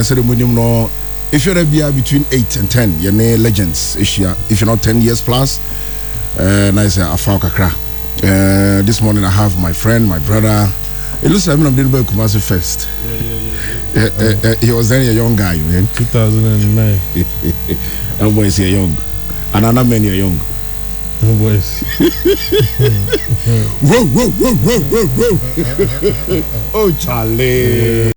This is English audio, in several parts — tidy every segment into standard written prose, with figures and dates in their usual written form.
ceremony no. If you're between 8 and 10, you're legends. If you're not 10 years plus, nice Afao Kakra. This morning I have my friend, my brother. It looks like I'm doing Kumasi first. Yeah. He was then a young guy, man. 2009. That boy is young. And another man are young. No boys. Whoa. Oh, Charlie.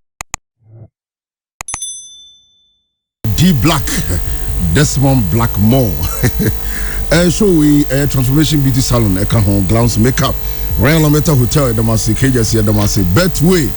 DBlack, Desmond Blackmore. So we transformation beauty salon, Glance Makeup, Royal Meta Hotel, Damasi, KJC, Damasi, Betway,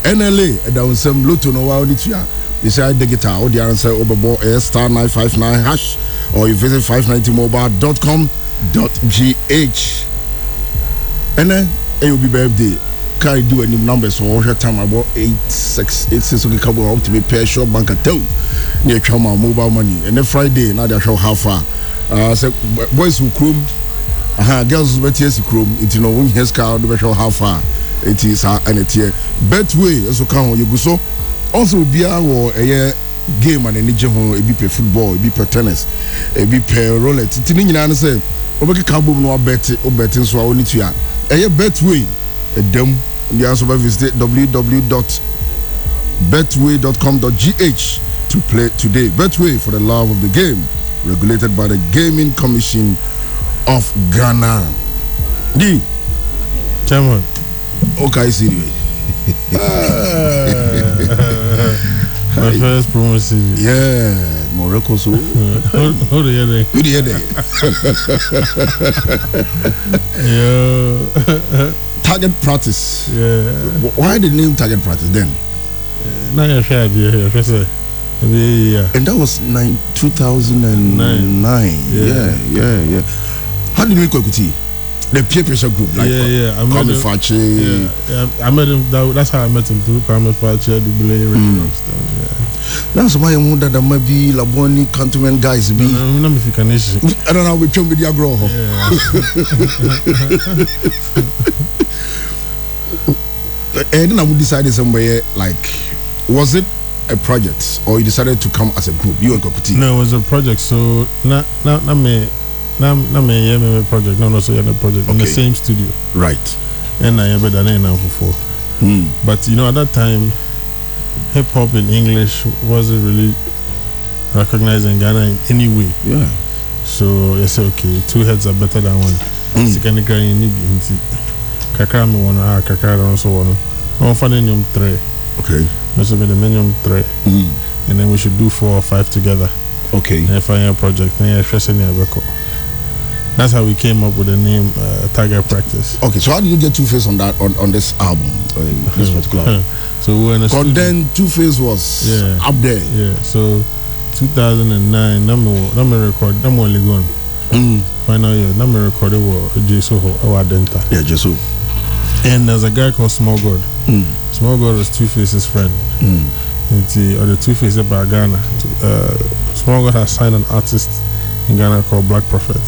NLA, down some Luton or Auditia. You say the guitar, or the answer overboard star 959 hash, or you visit 590mobile.com.gh. And then it will be birthday. Can do any numbers or your time about 8686 okay come up to be pay shop bank account near Chama mobile money and then Friday now they show how far so boys who chrome girls who tears chrome it you know when his car they show how far it is and it here Betway also come you go so also be our a game and any ho e be play football e be play tennis e be play roulette tini nyina say obeki cabo no bet betting so oni tua e Betway them you also visit www.betway.com.gh to play today. Betway for the love of the game, regulated by the Gaming Commission of Ghana. D. Chairman. Okay, see. My first promo series. Yeah, Morocco. So. Hold the Yeah. Target practice. Yeah. Why the name target practice then? Now you're shared here. Yeah. And that was 2009. Yeah. How did you make it? The peer pressure group, like I met him. I met him. That's how I met him too. Kwame Fache, DBlack, That's why I wonder that maybe Laboni Cantonment guys be. I don't know if you can issue. I don't know which one with your grow. And then I would decide somewhere like, was it a project or you decided to come as a group? You and Kokuti? No, it was a project. So not me project. No, so you're a project in the same studio. Right. And I have done it now for 4. But you know, at that time, hip hop in English wasn't really recognized in Ghana in any way. Yeah. So I said, okay, 2 heads are better than one. Second Kakra me one, Kakra also one. I'm finding 3. Okay. Must have been the minimum 3. And then we should do 4 or 5 together. Okay. And if I have a project, then I stress any record. That's how we came up with the name Tiger Practice. Okay, so how did you get Two-Face on that on this album, this particular? So we were in a studio. Then Two-Face was up there. Yeah. So 2009, number record, I'm only gone. Final year, number recorded was Jesu or Adenta. Yeah, Jesu. And there's a guy called Small God. Small God was Two-Face's friend. Or the Two-Face by Ghana. Small God has signed an artist in Ghana called Black Prophet.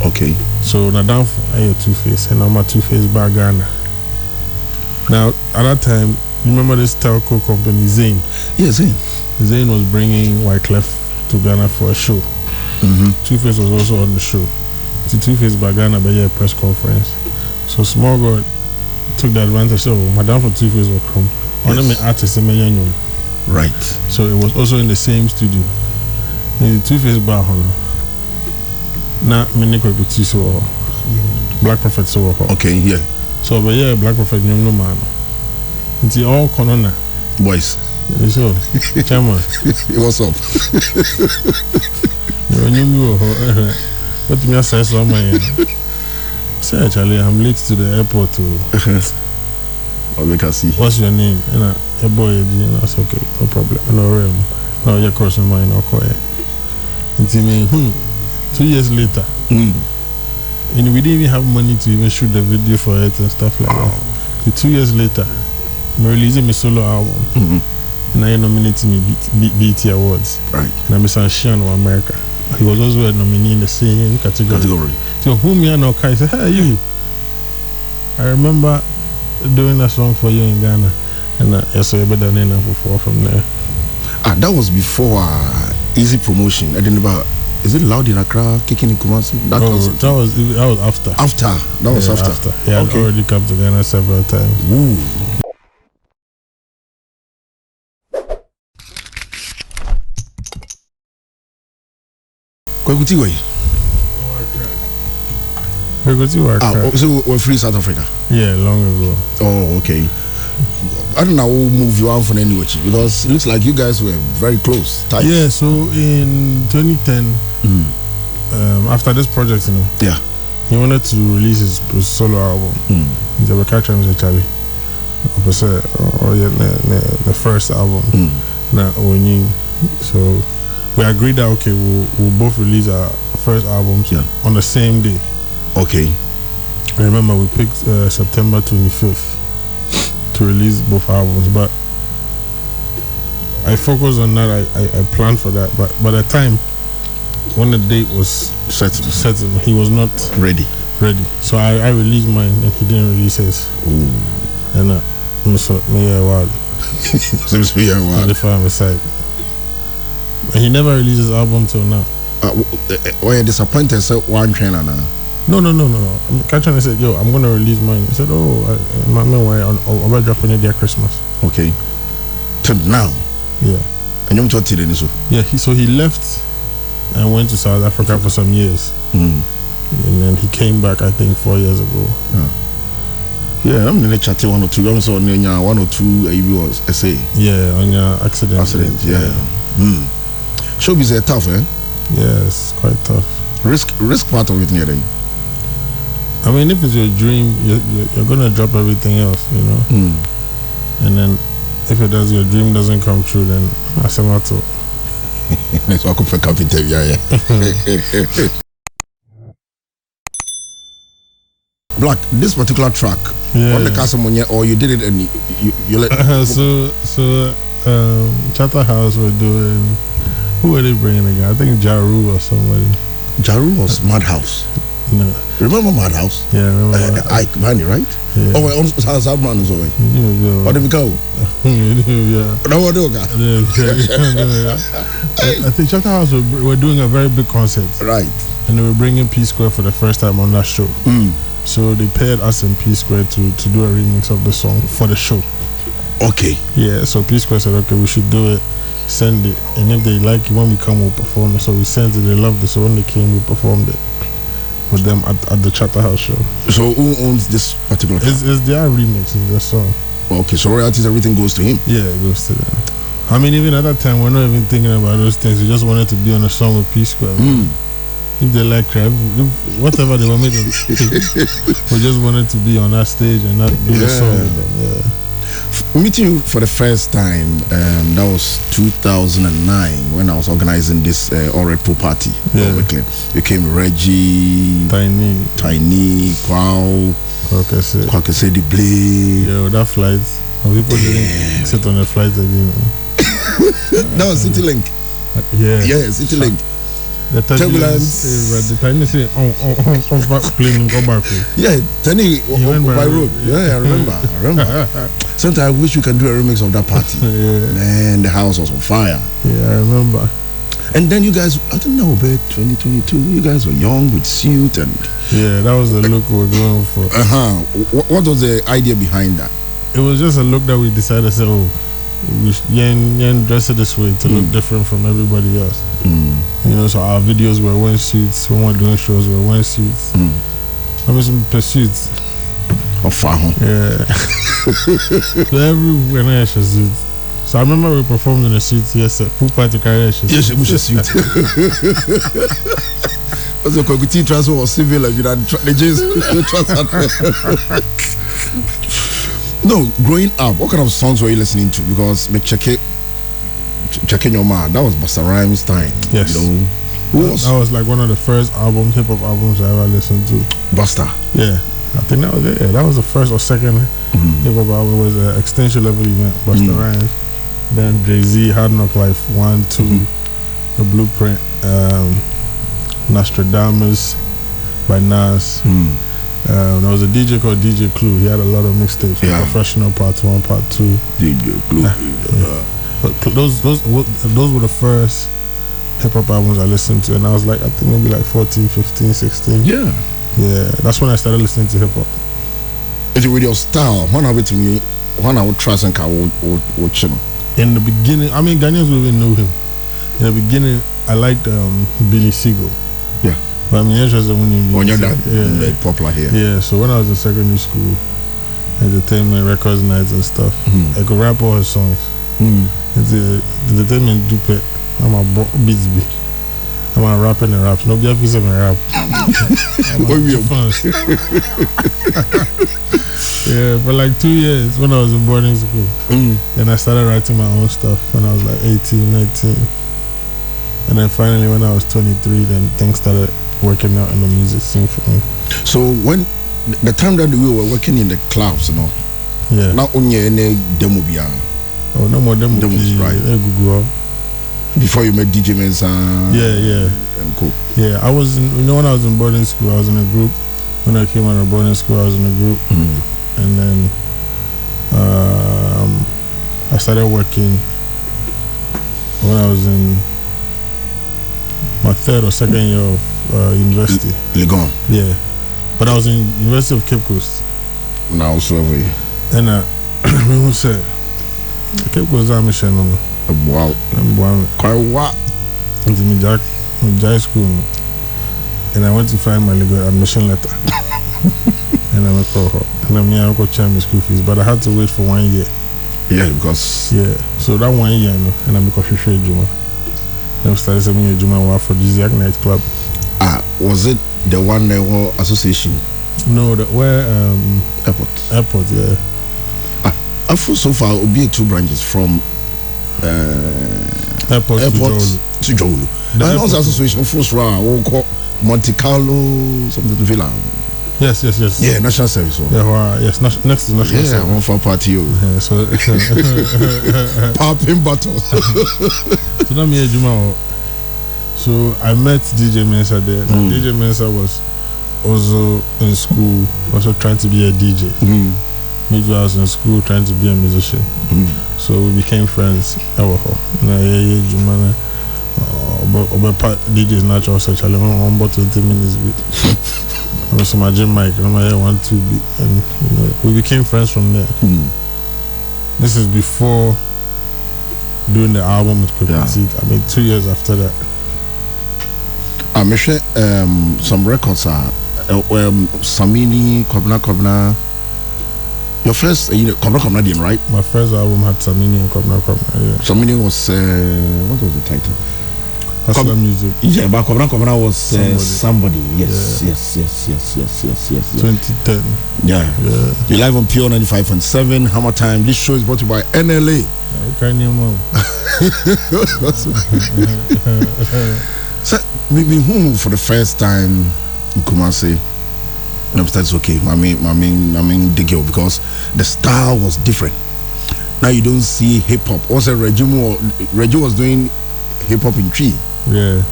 Okay. So Nadam for Two-Face and I'm a Two-Face by Ghana. Now at that time, you remember this telco company Zane? Yeah, Zane. Zane was bringing Wyclef to Ghana for a show. Two-Face was also on the show. Two-Face by Ghana by a press conference. So Small God took the advantage. So Madam for Two-Face will come. On the artist in Mayanum. Right. So it was also in the same studio. The Two-Face bar now Miniko so Black Prophet so okay, yeah. So but yeah, Black Prophet no man. It's all corona. Boys. So Chama. What's up? What me say so man. Say actually I'm late to the airport to we can see. What's your name? And a boy, you know, it's okay, no problem. No realm. No, you're crossing mine, no call it. It's me, 2 years later. And we didn't even have money to even shoot the video for it and stuff like that. So 2 years later, I'm releasing my solo album. And I nominated me BET Awards. Right. And I'm Mr. Shan of America. He was also a nominee in the same category. So whom you know, Kai said, hey, you. I remember doing a song for you in Ghana. And I saw you better than for 4 from there. That was before Easy Promotion. I didn't know. Is it Loud in Accra, Kicking in Kumasi? That was after. That was after. He had already come to Ghana several times. Ooh. Kwekutiwe. So we're free South Africa? Yeah, long ago. Oh, okay. I don't know who move you out from anywhere because it looks like you guys were very close. Tight. Yeah, so in 2010, after this project, he wanted to release his solo album. The Recapture Mr. Charlie. The first album. So we agreed that we'll both release our first albums on the same day. Okay. I remember we picked September 25th to release both albums, but I focused on that. I planned for that, but by the time when the date was certain, he was not ready. So I released mine and he didn't release his. Ooh. And wild. Seems to be a while. And he never released his album till now. Were you disappointed? So one trainer now. No. Catching said, "Yo, I'm gonna release mine." He said, "Oh, I'm dropping it there Christmas." Okay. Till now. Yeah. And you talked to him so. Yeah. He left and went to South Africa for some years, and then he came back. I think 4 years ago. Yeah, I'm in the chat 1 or 2. I'm so on 1 or 2 was essay. Yeah, on your accident. Yeah. Showbiz is tough, eh? Yeah, it's quite tough. Risk part of it near then. I mean, if it's your dream, you're gonna drop everything else, And then, if your dream doesn't come true, then I say matter. That's what I could capital, yeah. Black, this particular track, on the Casamonia, or you did it and you let. So Chatterhouse were doing. Who were they bringing again? I think Jaru or somebody. Jaru was Madhouse. No. Remember Madhouse? Yeah, I remember. Ike Manny, right? Yeah. Oh, wait, how's that man is away? What did we go? Yeah. I think Chatterhouse were doing a very big concert. Right. And they were bringing P Square for the first time on that show. So they paired us and P Square to do a remix of the song for the show. Okay. Yeah, so P Square said, okay, we should do it. Send it, and if they like it when we come, we'll perform it. So we sent it, they loved it, so when they came, we performed it with them at the Chatterhouse show. So who owns this particular track? It's their remix, it's their song. Okay, so royalties, everything goes to him? Yeah, it goes to them. I mean, even at that time, we're not even thinking about those things. We just wanted to be on a song with P Square. If they like crap, whatever they were making, we just wanted to be on that stage and not do the song with them. Yeah. Meeting you for the first time, that was 2009 when I was organizing this Alright Pool party. You came Reggie, Tiny, Kwao, Kwakese, DBlack. Yeah, with that flight, people didn't sit on the flight again. That was City Link. Yeah, City Link. The turbulence. The Tiny say, plane go back. Yeah, Tiny by road. Yeah, I remember. Sometimes I wish we can do a remix of that party. Man, the house was on fire. Yeah, I remember. And then you guys, I don't know, but 2022, you guys were young with suit and. Yeah, that was the look we were going for. What was the idea behind that? It was just a look that we decided to say, we should dress it this way to look different from everybody else. So our videos were wearing suits. When we're doing shows, we're wearing suits. I mean, some pursuits. Of far. Yeah. So everywhere I suit. So I remember we performed in a suit. Yes, who party carry a suit? Yes, we should suit. Because the Kwakuti transfer was civil, like you had the jeans. No, growing up, what kind of songs were you listening to? Because me checking your man, that was Busta Rhymes' time. Yes. That was like one of the first hip hop albums I ever listened to. Busta. Yeah. I think that was it. Yeah, that was the first or second hip hop album. It was an extension level event. Busta Rhymes. Then Jay-Z, Hard Knock Life 1, 2, The Blueprint, Nostradamus by Nas. There was a DJ called DJ Clue. He had a lot of mixtapes. Professional Part 1, Part 2. DJ Clue. But those were the first hip hop albums I listened to, and I was like, I think maybe like 14, 15, 16. Yeah. Yeah, that's when I started listening to hip hop. With your style, when I would trust and watch him. In the beginning, I mean, Ghanaians will even know him. In the beginning, I liked Billy Seagull. Yeah. But I'm interested when you're that popular here. Yeah, so when I was in secondary school, entertainment, records nights and stuff, I could rap all his songs. It's the entertainment dupe. I'm a beats be. I'm a rapping and raps. Nobody else is rap. Yeah, for like 2 years when I was in boarding school. Then I started writing my own stuff when I was like 18, 19. And then finally when I was 23, then things started working out in the music scene for me. So when the time that we were working in the clubs, yeah. Not only any demo bia. Oh, no more demos, right? Google. Before you met DJ Mensa. Yeah. And cool. Yeah, I was when I was in boarding school, I was in a group. When I came out of boarding school, I was in a group. And then I started working when I was in my third or second year of university. Legon. Yeah. But I was in University of Cape Coast. Now, so and who said Cape Coast I'm mission. Wow. Quite what? Into my high school. And I went to find my legal admission letter. And I went for her. And I got to my school fees. But I had to wait for 1 year. Yeah, because. Yeah. So that 1 year, and I became a Juma. Then I started selling a Juma for DBlack nightclub. Was it the one that was association? No, where Airport, yeah. I feel so far it'll be 2 branches from Airport to Jolu. And also association first round we'll call Monte Carlo something to Villa. Yes. Yeah, national service. Yeah, yes, next to national service. Yeah, one for party. Yeah, so popping bottles. So that me a Juma. So I met DJ Mensa there. DJ Mensa was also in school, also trying to be a DJ. Maybe I was in school trying to be a musician. So we became friends. But DJ is natural, such a long about 20 minutes. So my gym mic, I 1 2 beat, and we became friends from there. This is before doing the album with Prohibited. I mean, 2 years after that. I'm sure some records are Samini, Kobna. Your first, Kobna didn't, right? My first album had Samini and Kobna. Yeah. Samini was what was the title? Hustler Music. Yeah, but Kobna was somebody. Yes. 2010. Yeah. You're live on Pure 95.7 HammerTime. This show is brought to you by NLA. So maybe for the first time in Kumasi, that's okay. I mean the girl, because the style was different. Now you don't see hip hop. Also Reggie was doing hip hop in tree. Yeah.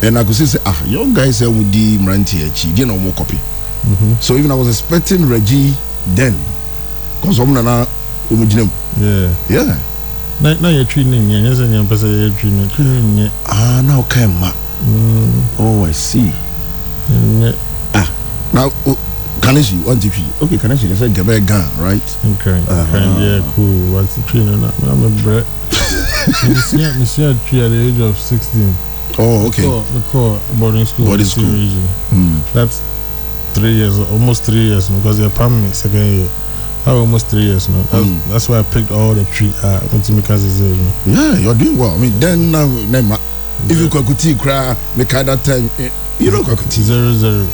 And I could say young guys say with the Mranti didn't know more copy. So even I was expecting Reggie then, because yeah. Now you're treating now came oh, I see. Now Kanishi, one TV. Okay, Kanishi, they said Gabe Gan, right? Okay. Yeah, cool. What's the training? I'm a brat. Monsieur tree at the age of 16. Oh, okay. We call boarding school. Region. That's 3 years, almost 3 years, because they're permanent second year. Almost 3 years now. That's why I picked all the tree. Yeah, you're doing well. I mean, then if you could cry, make that time. You know, 0-0.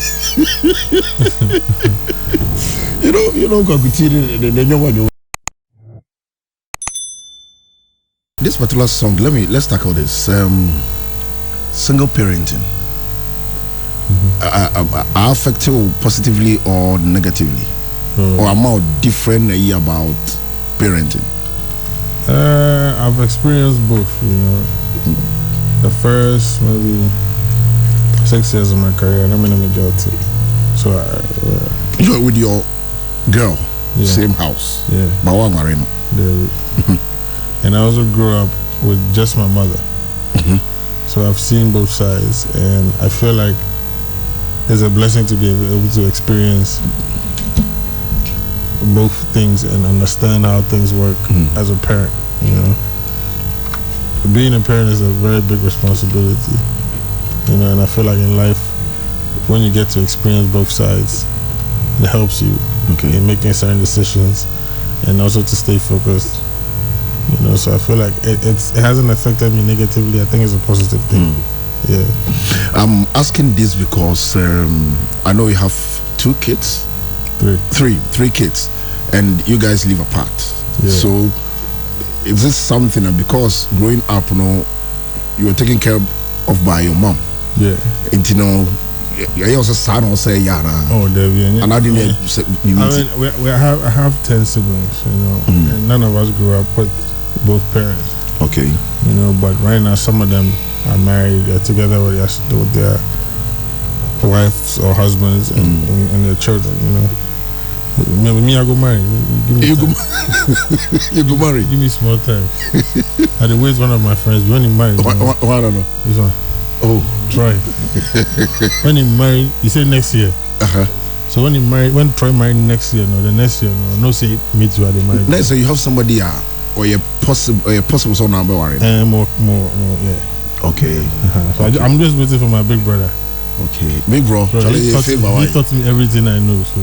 you know, the this particular song. Let's tackle this. Single parenting. Are affected positively or negatively, or am I different about parenting? I've experienced both. The first maybe 6 years of my career, and I'm in a girl too. So you're with your girl, same house. Yeah. Bawa Marino. and I also grew up with just my mother. So I've seen both sides, and I feel like it's a blessing to be able to experience both things and understand how things work as a parent. You know, being a parent is a very big responsibility. You know, and I feel like in life, when you get to experience both sides, it helps you in making certain decisions, and also to stay focused. You know, so I feel like it hasn't affected me negatively. I think it's a positive thing. Yeah. I'm asking this because I know you have 2 kids. Three kids, and you guys live apart. Yeah. So is this something that because growing up, you know, you were taken care of by your mom? Yeah. And you know, you also son or say Yana. Oh, there we are. And I didn't. I have 10 siblings, you know, and none of us grew up with both parents. Okay. You know, but right now some of them are married, they're together with their wives or husbands and their children, you know. Me, I go marry. You go marry. Give me small time. I the way one of my friends when he married. Why I don't know. This one. Oh, Troy. When he married, he said next year. So when Troy married next year, the next year, no say me too at the marriage. Next year you have somebody or a possible son number worried. More, yeah. Okay. So okay. I'm just waiting for my big brother. Okay, big bro. He taught me everything I know. So,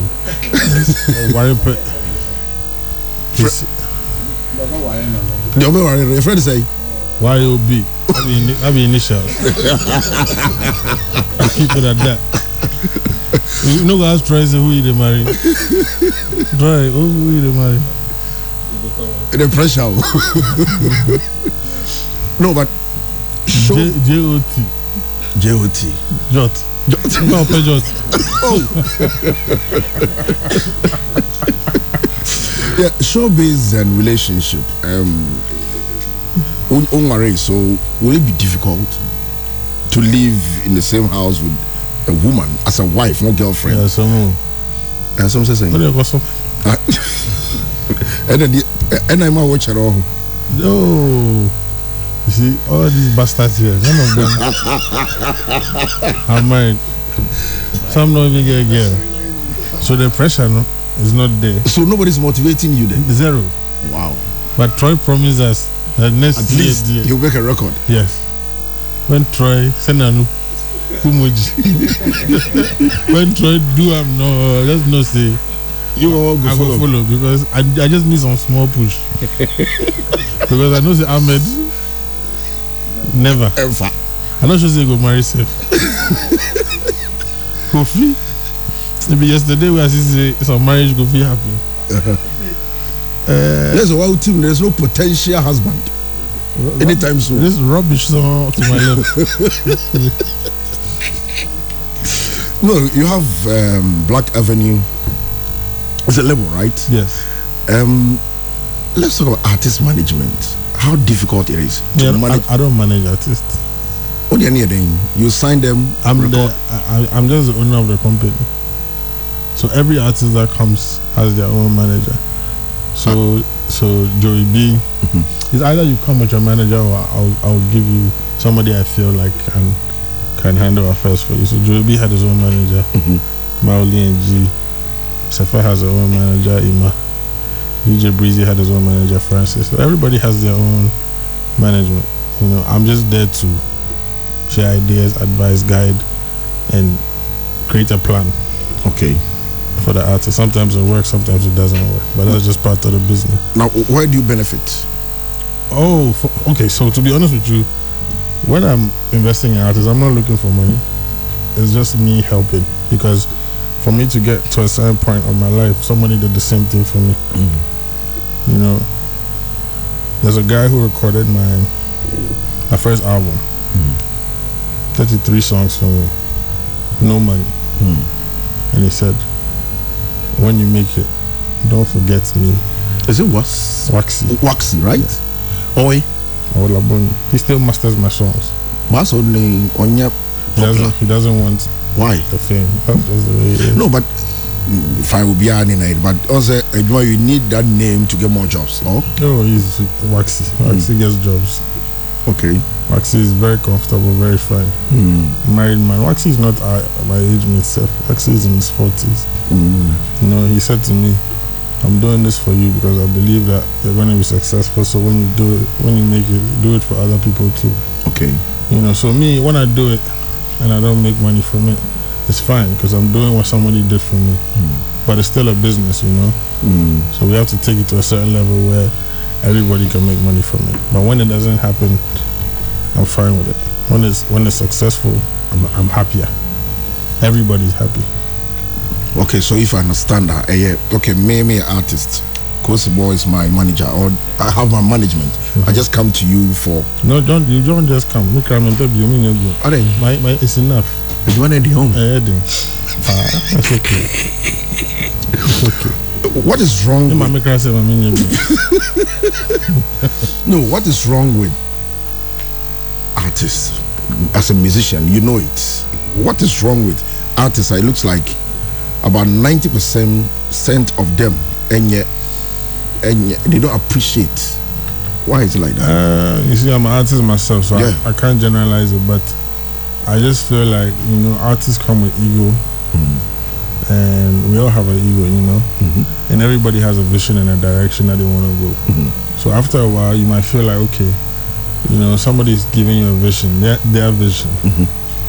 your friend say YOB. I be initials. I keep it at that. You know, guys try to say who they marry. Try who they marry. The pressure. No, but J-O-T. Jot. No, Jot. Oh. Yeah, showbiz and relationship. So will it be difficult to live in the same house with a woman as a wife, not girlfriend? Yeah, some. And some saying. And I'm a watcher. No. You see, all these bastards here, none of them are married. Some don't even get a girl. So the pressure is not there. So nobody's motivating you then? Zero. Wow. But Troy promised us that next at least he'll make a record. Yes. When Troy send a new when Troy do just no say you will go follow because I just need some small push. Because I know the Ahmed never ever. I'm not sure they go marry safe. Kofi. Maybe yesterday we see some marriage Kofi happen. There's a wild team. There's no potential husband anytime soon. This rubbish song to my left. No, you have Black Avenue. It's a label, right? Yes. Let's talk about artist management. How difficult it is to manage. I don't manage artists. What do you need then? You sign them. I'm just the owner of the company. So every artist that comes has their own manager. So Joey B, it's either you come with your manager or I'll give you somebody I feel like can handle affairs for you. So Joey B had his own manager, Maoli and G. Safa has her own manager, Ima. DJ Breezy had his own manager, Francis. So everybody has their own management. You know, I'm just there to share ideas, advise, guide, and create a plan. Okay. For the artist. Sometimes it works, sometimes it doesn't work. But that's just part of the business. Now, where do you benefit? Okay, so to be honest with you, when I'm investing in artists, I'm not looking for money. It's just me helping. Because for me to get to a certain point of my life, somebody did the same thing for me. You know, there's a guy who recorded my first album. 33 songs for me. No money. And he said, when you make it, don't forget me. Is it Waxy? Waxy, right? Yeah. Oi. Olaboni. He still masters my songs. What's only on your he doesn't want why the fame. That's just the way it is. No, but Fine will be in it, but also you need that name to get more jobs. No? Oh, he's Waxy. Waxy gets jobs. Okay. Waxy is very comfortable, very fine. Married man. Waxy is not my age myself. Waxy is in his 40s. You know, he said to me, I'm doing this for you because I believe that you're going to be successful. So when you do it, when you make it, do it for other people too. Okay. You know, so me, when I do it and I don't make money from it, it's fine because I'm doing what somebody did for me. But it's still a business, you know. So we have to take it to a certain level where everybody can make money from it. But when it doesn't happen, I'm fine with it. When it's successful, I'm happier. Everybody's happy. Okay, so if I understand that, okay, me artist, Kosi Boy is my manager, or I have my management. I just come to you for. No, you don't just come. Me come and tell you, me no. My it's enough. You want to home? That's okay. It's okay. What is wrong? No, what is wrong with artists as a musician? You know it. What is wrong with artists? It looks like about 90% of them, and yet they don't appreciate. Why is it like that? You see, I'm an artist myself, so I can't generalize it, but I just feel like, you know, artists come with ego, and we all have an ego, you know, and everybody has a vision and a direction that they want to go. So after a while, you might feel like, okay, you know, somebody's giving you a vision, their vision.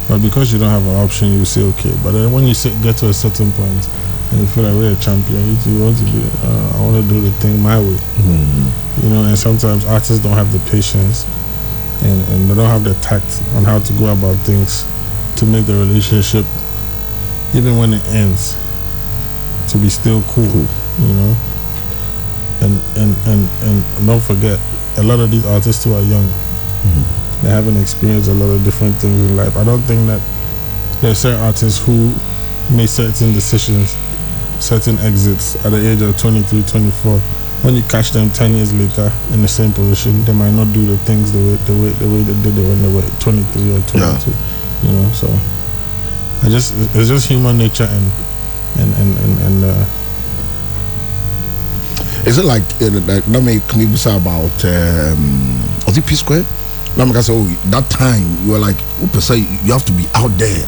But because you don't have an option, you say, okay. But then when you get to a certain point and you feel like we're a champion, you want to be, I want to do the thing my way. You know, and sometimes artists don't have the patience and they don't have the tact on how to go about things to make the relationship, even when it ends, to be still cool. You know? And don't forget, a lot of these artists who are young, they haven't experienced a lot of different things in life. I don't think that there are certain artists who make certain decisions, certain exits at the age of 23, 24. When you catch them 10 years later in the same position, they might not do the things the way they did it when they were 23 or 22. You know, so it's just human nature and is it like that make me say about was it P Square? Now I say, that time you were like, you have to be out there.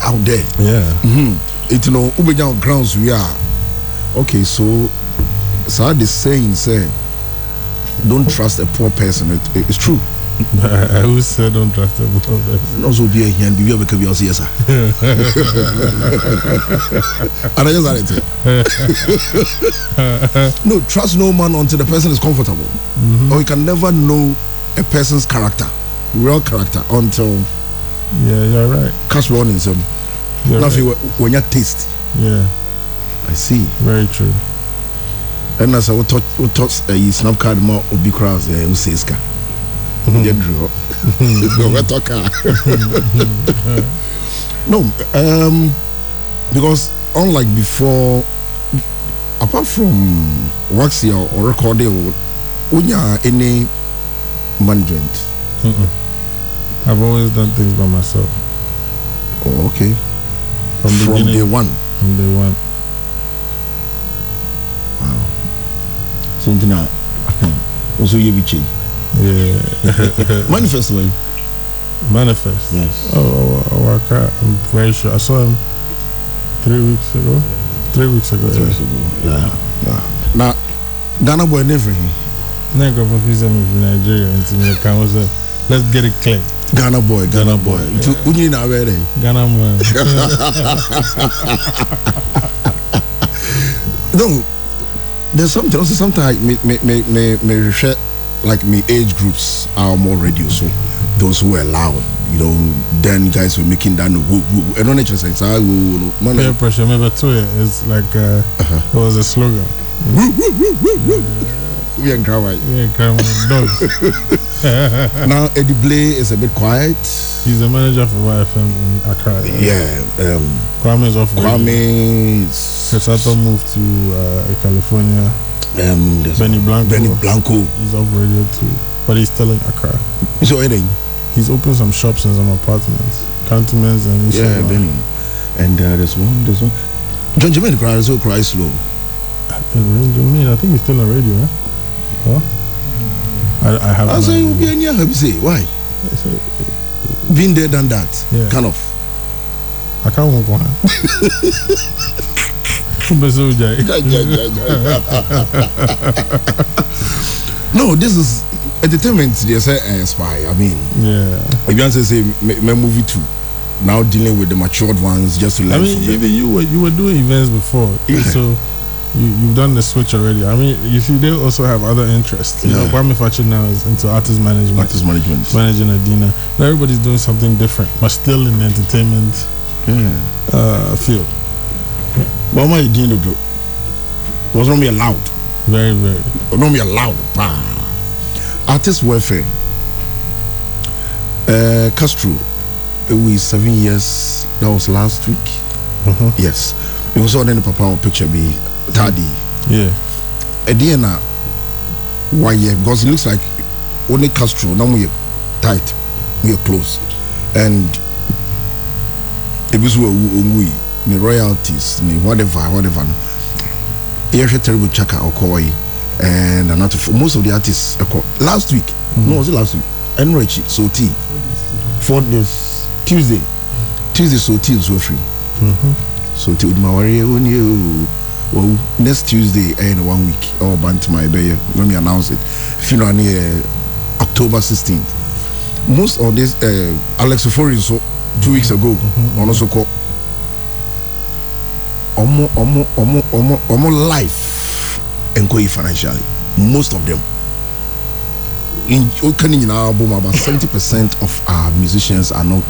It you know, down grounds we are. Okay, so the saying say, don't trust a poor person. It's true. I always say don't trust a poor person. Also be here and be able to be also yes, sir. And I just added it. No, trust no man until the person is comfortable. Or you can never know a person's character. Real character until you're right. Cash warnings him. Nothing when you taste. I see. Very true. And as I would touch a snap card more of big crowds who says car. No, because unlike before, apart from Waxy or recording, when you are any management. I've always done things by myself. Oh, okay. From day one. From day one. Wow. So now, also you be cheap. Manifest way. Manifest. Yes. I'm very sure. I saw him 3 weeks ago. 3 weeks ago. Yeah. Now, Ghana boy never. Never for visa in Nigeria and let's get it clear. Ghana boy. Who you know where they? Ghana man. No, there's something. Also, sometimes me share like me age groups are more radio. So those who are loud, you know, then guys were making that and on each side. Peer pressure. Maybe too. It's like it was a slogan. We ain't crying. Dogs. Now Eddie Blay is a bit quiet. He's the manager for YFM in Accra. Kwame is off. Sesato moved to California. Benny Blanco. He's off radio too, but he's still in Accra. So Eddie, he's opened some shops and some apartments, cantonments and Benny. And there's one. John Jermaine cries so cry slow. I think he's still on radio, huh? Oh? I have. I say you be any have say why? Been there, done that. Yeah. Kind of. I can't walk one. No, this is entertainment. They say spy. I mean, yeah. If you want to say my movie too, now dealing with the matured ones just to learn. I mean, even you were doing events before, so you've done the switch already. I mean, you see, they also have other interests. You know, Kwame Fachi now is into artist management. Managing Adina. Now everybody's doing something different, but still in the entertainment field. But what you doing to do? Was not be allowed. Very, very. Was not be allowed. Artist welfare. Castro. We 7 years. That was last week. Yes. It was on any papa picture be Tadi. Yeah. Ediana. Why? Because it looks like only Castro. Now we tight. We are close. And it was we the royalties, whatever. Here's terrible chaka or koi, and another most of the artists last week. No, was it last week? And Richie Soti for this Tuesday Soti is so free. So to my warrior well next Tuesday and 1 week or band to my bay when we announce it. Funeral near October 16th. Most of this Alex Ofori so 2 weeks ago on also called Omo life and go financially. Most of them. In opening our album, about 70% of our musicians are not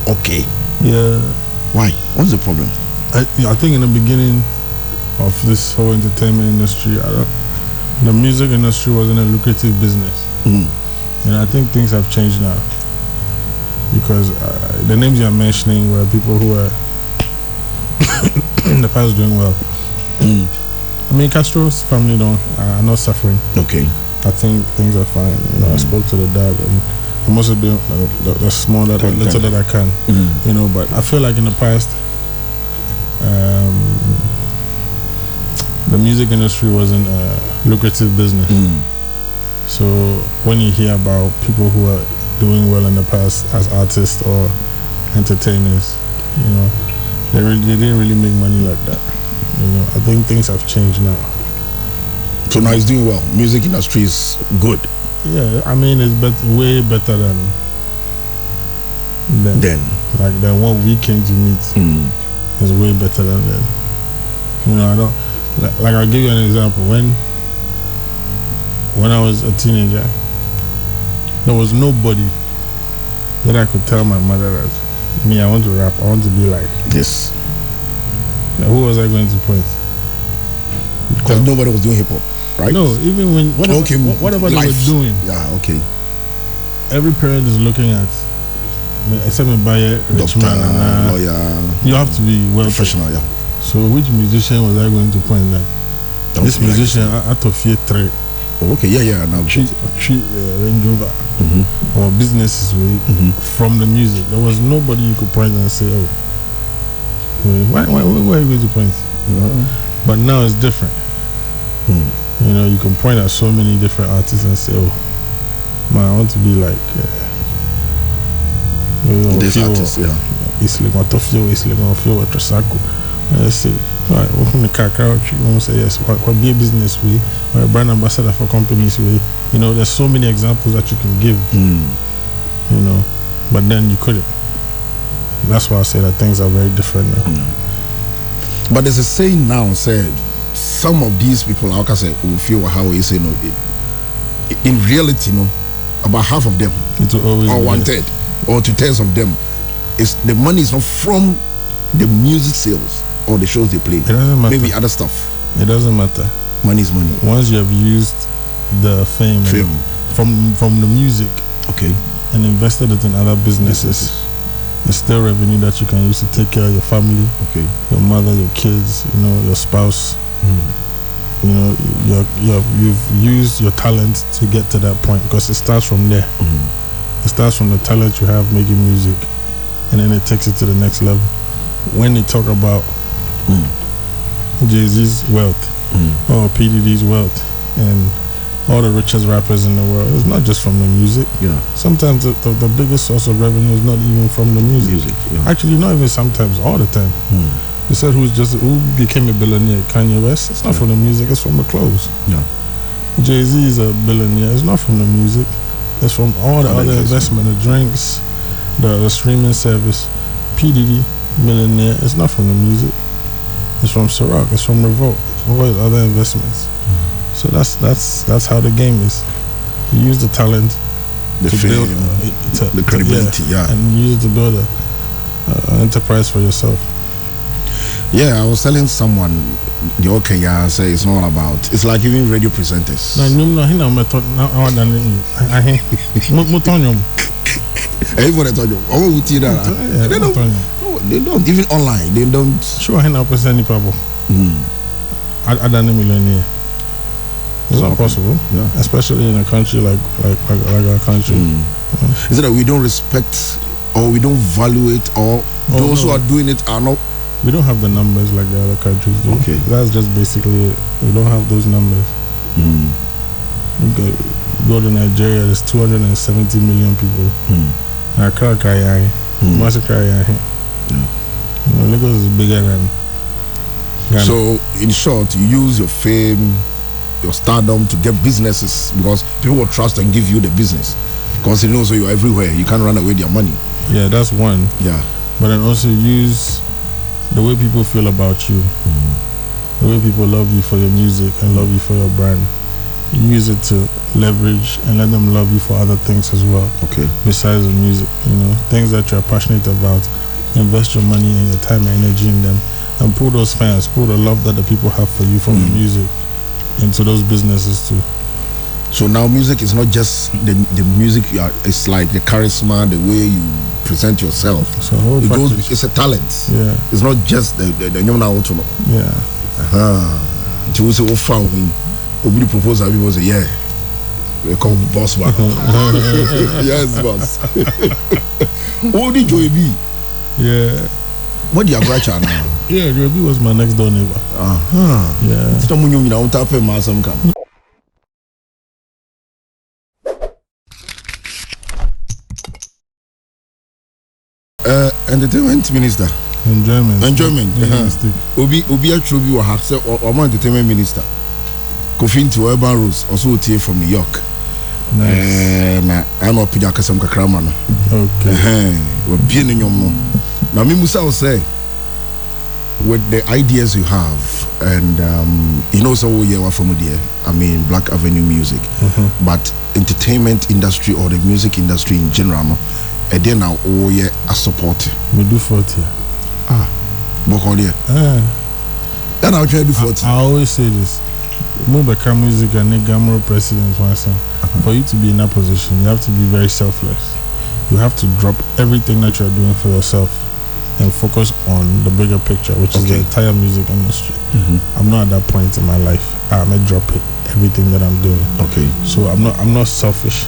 okay. Yeah. Why? What's the problem? I think in the beginning of this whole entertainment industry, the music industry wasn't a lucrative business. And I think things have changed now. Because the names you're mentioning were people who were in the past doing well. I mean, Castro's family are not suffering. Okay. I think things are fine. You know, I spoke to the dad, and I'm also doing the small little that I can. You know, but I feel like in the past, the music industry wasn't a lucrative business. So when you hear about people who are doing well in the past as artists or entertainers, you know, they didn't really make money like that. You know, I think things have changed now. So now he's doing well. Music industry is good. Yeah, I mean it's way better than what we came to meet. It's way better than then. You know, I don't like I'll give you an example. When I was a teenager, there was nobody that I could tell my mother that me, I want to rap, I want to be like this. Now, who was I going to point? Because nobody was doing hip hop, right? No, even when whatever they were doing. Yeah, okay. Every parent is looking at except a buyer, rich man, lawyer. You have to be well professional, yeah. So which musician was I going to point that? This musician out of year 3. Okay, yeah. Now Range Rover or businesses from the music. There was nobody you could point and say, "Oh, why are you going to point?" But now it's different. You know, you can point at so many different artists and say, "Oh, man, I want to be like this artist." Yeah, Let's see. Right, from the car you won't say yes. What be a business way, or a brand ambassador for companies way. You know, there's so many examples that you can give. You know, but then you couldn't. That's why I say that things are very different now. But there's a saying now said some of these people, like I say, will feel how we say no. In reality, no, about half of them, it will always or 1/3, or 2/3 of them, is the money is not from the music sales or the shows they play. It doesn't matter. Maybe other stuff. It doesn't matter. Money is money. Once you have used the fame from the music, okay, and invested it in other businesses, it's still revenue that you can use to take care of your family, okay, your mother, your kids, you know, your spouse. You know, you've used your talent to get to that point, because it starts from there. It starts from the talent you have making music, and then it takes it to the next level. When they talk about Jay-Z's wealth or P. Diddy's wealth and all the richest rappers in the world. It's not just from the music. Yeah. Sometimes the biggest source of revenue is not even from the music. Yeah. Actually, not even sometimes, all the time. You said who became a billionaire? Kanye West. It's not from the music, it's from the clothes. Yeah. Jay-Z is a billionaire. It's not from the music. It's from all the other investment, the drinks, the streaming service. P. Diddy, millionaire. It's not from the music. It's from Ciroc. It's from Revolt. All the other investments. So that's how the game is. You use the talent to build the credibility, and use it to build an enterprise for yourself. Yeah, I was telling someone the OKR say it's not about. It's like even radio presenters. They don't even online. They don't. Sure, I know percent people. I don't millionaire. It's not possible, especially in a country like our country. Is it that we don't respect or we don't value it, or those who are doing it are not? We don't have the numbers like the other countries do. Okay, that's just basically it. We don't have those numbers. Go to Nigeria. There's 270 million people. Lagos is bigger than Ghana. So, in short, you use your fame, your stardom to get businesses because people will trust and give you the business because they know so you're everywhere. You can't run away with your money. Yeah, that's one. Yeah. But then also use the way people feel about you, the way people love you for your music and love you for your brand. Use it to leverage and let them love you for other things as well. Okay. Besides the music, things that you're passionate about. Invest your money and your time and energy in them, and pull those fans, pull the love that the people have for you from the music into those businesses too. So now music is not just the music. It's like the charisma, the way you present yourself. So it's a talent. Yeah. It's not just the Yeah. To say found we propose that people say we call boss man. Yes, boss. What did you be? Yeah. What do you have now? Yeah, Joby was my next door neighbor. Yeah. Entertainment minister. Enjoyment. Obi actually was say or entertainment minister. Kofi to Urban Rose also here from New York. Nice. I'm up in Yakasam Kakramano. Okay. We're being in your mom. Now, Musa will say, with the ideas you have, and so we are from there. I mean, Black Avenue Music, but entertainment industry or the music industry in general, and then now we are supporting. We do 40. Bokodia. Then I'll try to do 40. I always say this. Mubeka Music and Gamro president once. For you to be in that position, you have to be very selfless. You have to drop everything that you're doing for yourself and focus on the bigger picture, which is the entire music industry. I'm not at that point in my life. I may drop it, everything that I'm doing. Okay. So I'm not selfish.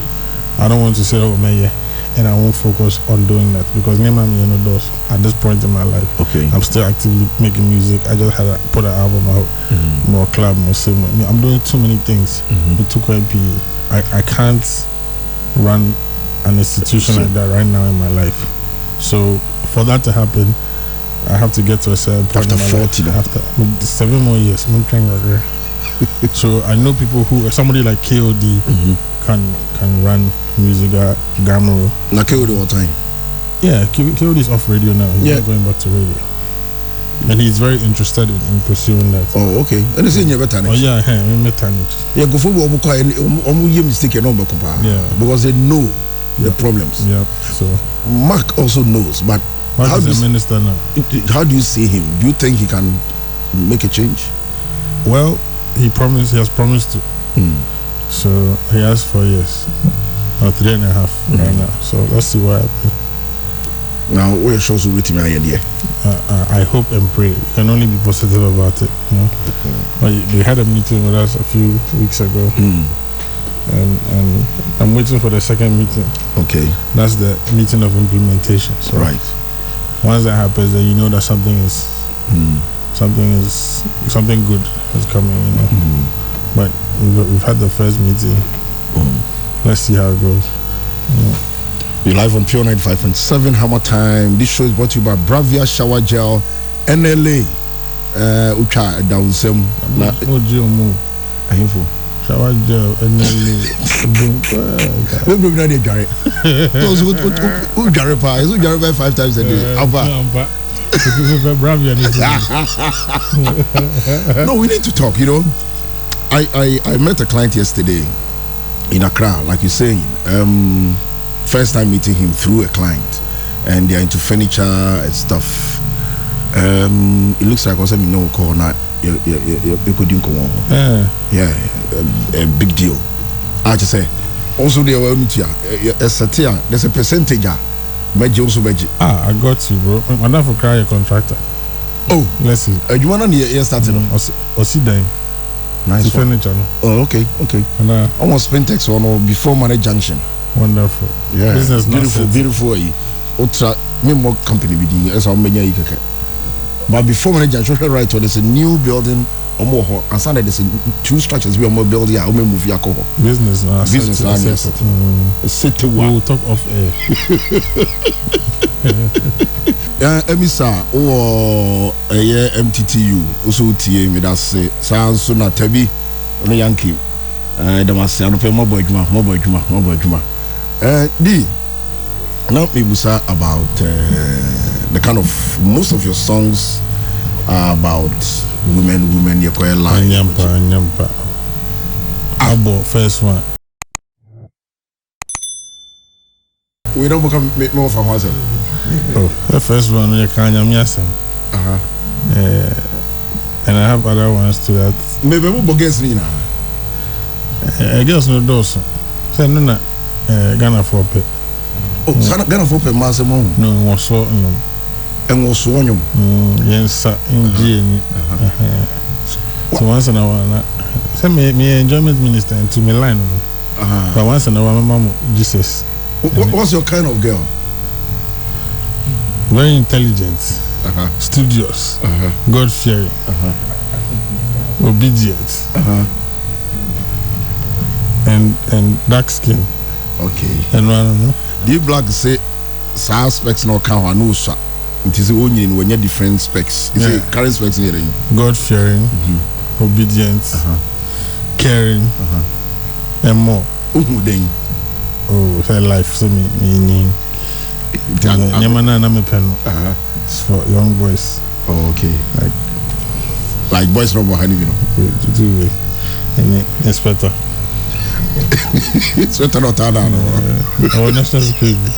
I don't want to say, oh man, and I won't focus on doing that because does at this point in my life. Okay. I'm still actively making music. I just had to put an album out, more club, more cinema. I'm doing too many things with 2MP. I can't run an institution like that right now in my life. So for that to happen, I have to get to a certain point after 40 after 7 more years. I'm trying right there. So I know people who somebody like KOD can run music at Gamro. Now KOD all time. Yeah, KOD is off radio now. He's not going back to radio. And he's very interested in pursuing that. Oh, okay. And it's in your better. Oh yeah, yeah, go for mistake because they know the problems. Yeah. So Mark also knows, but Mark is a minister now. How do you see him? Do you think he can make a change? Well, he has promised to. So he has 4 years or 3.5 right now. So let's see what happens. Now, where shows will me idea? I hope and pray. You can only be positive about it, But they had a meeting with us a few weeks ago, and I'm waiting for the second meeting. Okay, that's the meeting of implementation. So right. Once that happens, then you know that something is something good is coming, you know. But we've had the first meeting. Let's see how it goes. You're live on Pure 95.7 Hammer Time. This show is brought to you by Bravia Shower Gel NLA. Ucha down some. Shower gel NLA. Those who Gary 5 times a day. No, we need to talk, you know. I met a client yesterday in Accra, like you're saying. First time meeting him through a client, and they're into furniture and stuff. It looks like also no corner. You could do a big deal. I just say also they were there's a percentage. I got you, bro. I'm not for cry a contractor. Oh, let's see. You want to started or see them. Nice furniture. No? Oh, okay. And almost Pentex or before Money Junction. Wonderful. Yeah. Business beautiful. Ultra more company with you as how many. But before Money Junction, right, there's a new building or more, and so there's 2 structures we are more building. I will move your business now. City. We'll talk off air. Emisa or a year MTTU also TA me that say sounds so not tabi on a Yankee. The master no pay more boy juma. D now me busa about the kind of most of your songs are about women you call line. Nyampa. Abo first one. We don't become more from ourselves. Oh, the first one you can yasem. And I have other ones to that. Maybe we bogus ni na. I guess no dos. Say no na Ghana for pay. Oh, Ghana for pay masemo. No, was so no. And was so nyom. Yes, in so once in a while, say me enjoyment minister into Milan. But once in a while, my mom Jesus. What's your kind of girl? Very intelligent, studious, God-fearing, obedient, and dark skin. Okay. And one, DBlack say, "Some specs no count. No sir. It is only when you different specs. Is it current specs near you? God-fearing, obedient, caring, and more. Then. Oh, her life. So me. Nyamana na me pen. It's for young boys. Oh, okay. Like boys no more honey, you know. Do any inspector. Inspector not down. Our national security.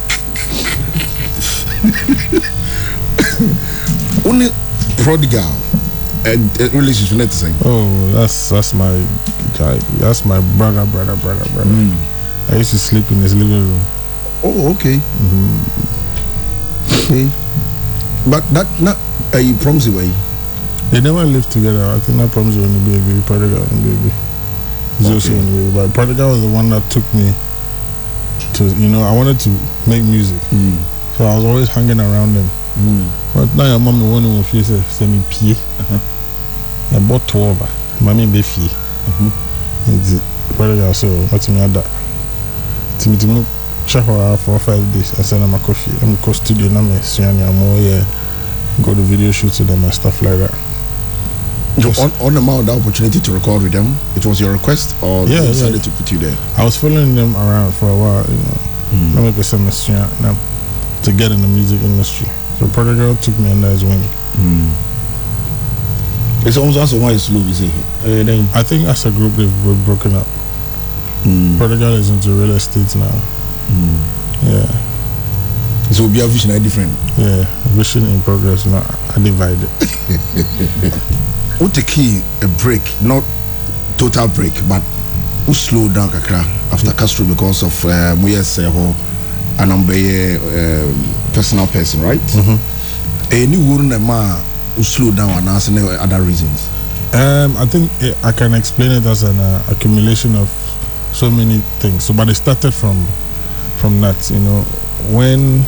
Only Prodigal and relationship net saying. Oh, that's my guy. That's my brother. I used to sleep in his living room. Oh, okay. Okay. But that not a promise way. They never lived together. I think that promise when the baby, Prodigal and baby. Okay. But Prodigal was the one that took me to, I wanted to make music. So I was always hanging around them. But now your mommy wanted to send me pie. I bought 12. Mommy be fee. Prodigal, so what's me at that? To check her out for 5 days and send them a coffee. I'm go studio na me go to video shoots with them and stuff like that. On the mouth, the opportunity to record with them, it was your request or they decided to put you there? I was following them around for a while, Let me get some to get in the music industry. So Prodigal took me under his wing. It's almost also why it's slow, you see. I think as a group they've broken up. Prodigal is into real estate now. Yeah. So be a vision different. Yeah, vision in progress. Now I divide it. What the key a break, not total break, but who slowed down kakra after Castro because of Muyes and I'm personal person, right? A new woman who slowed down and answer other reasons. I think I can explain it as an accumulation of so many things. So, but it started from that, when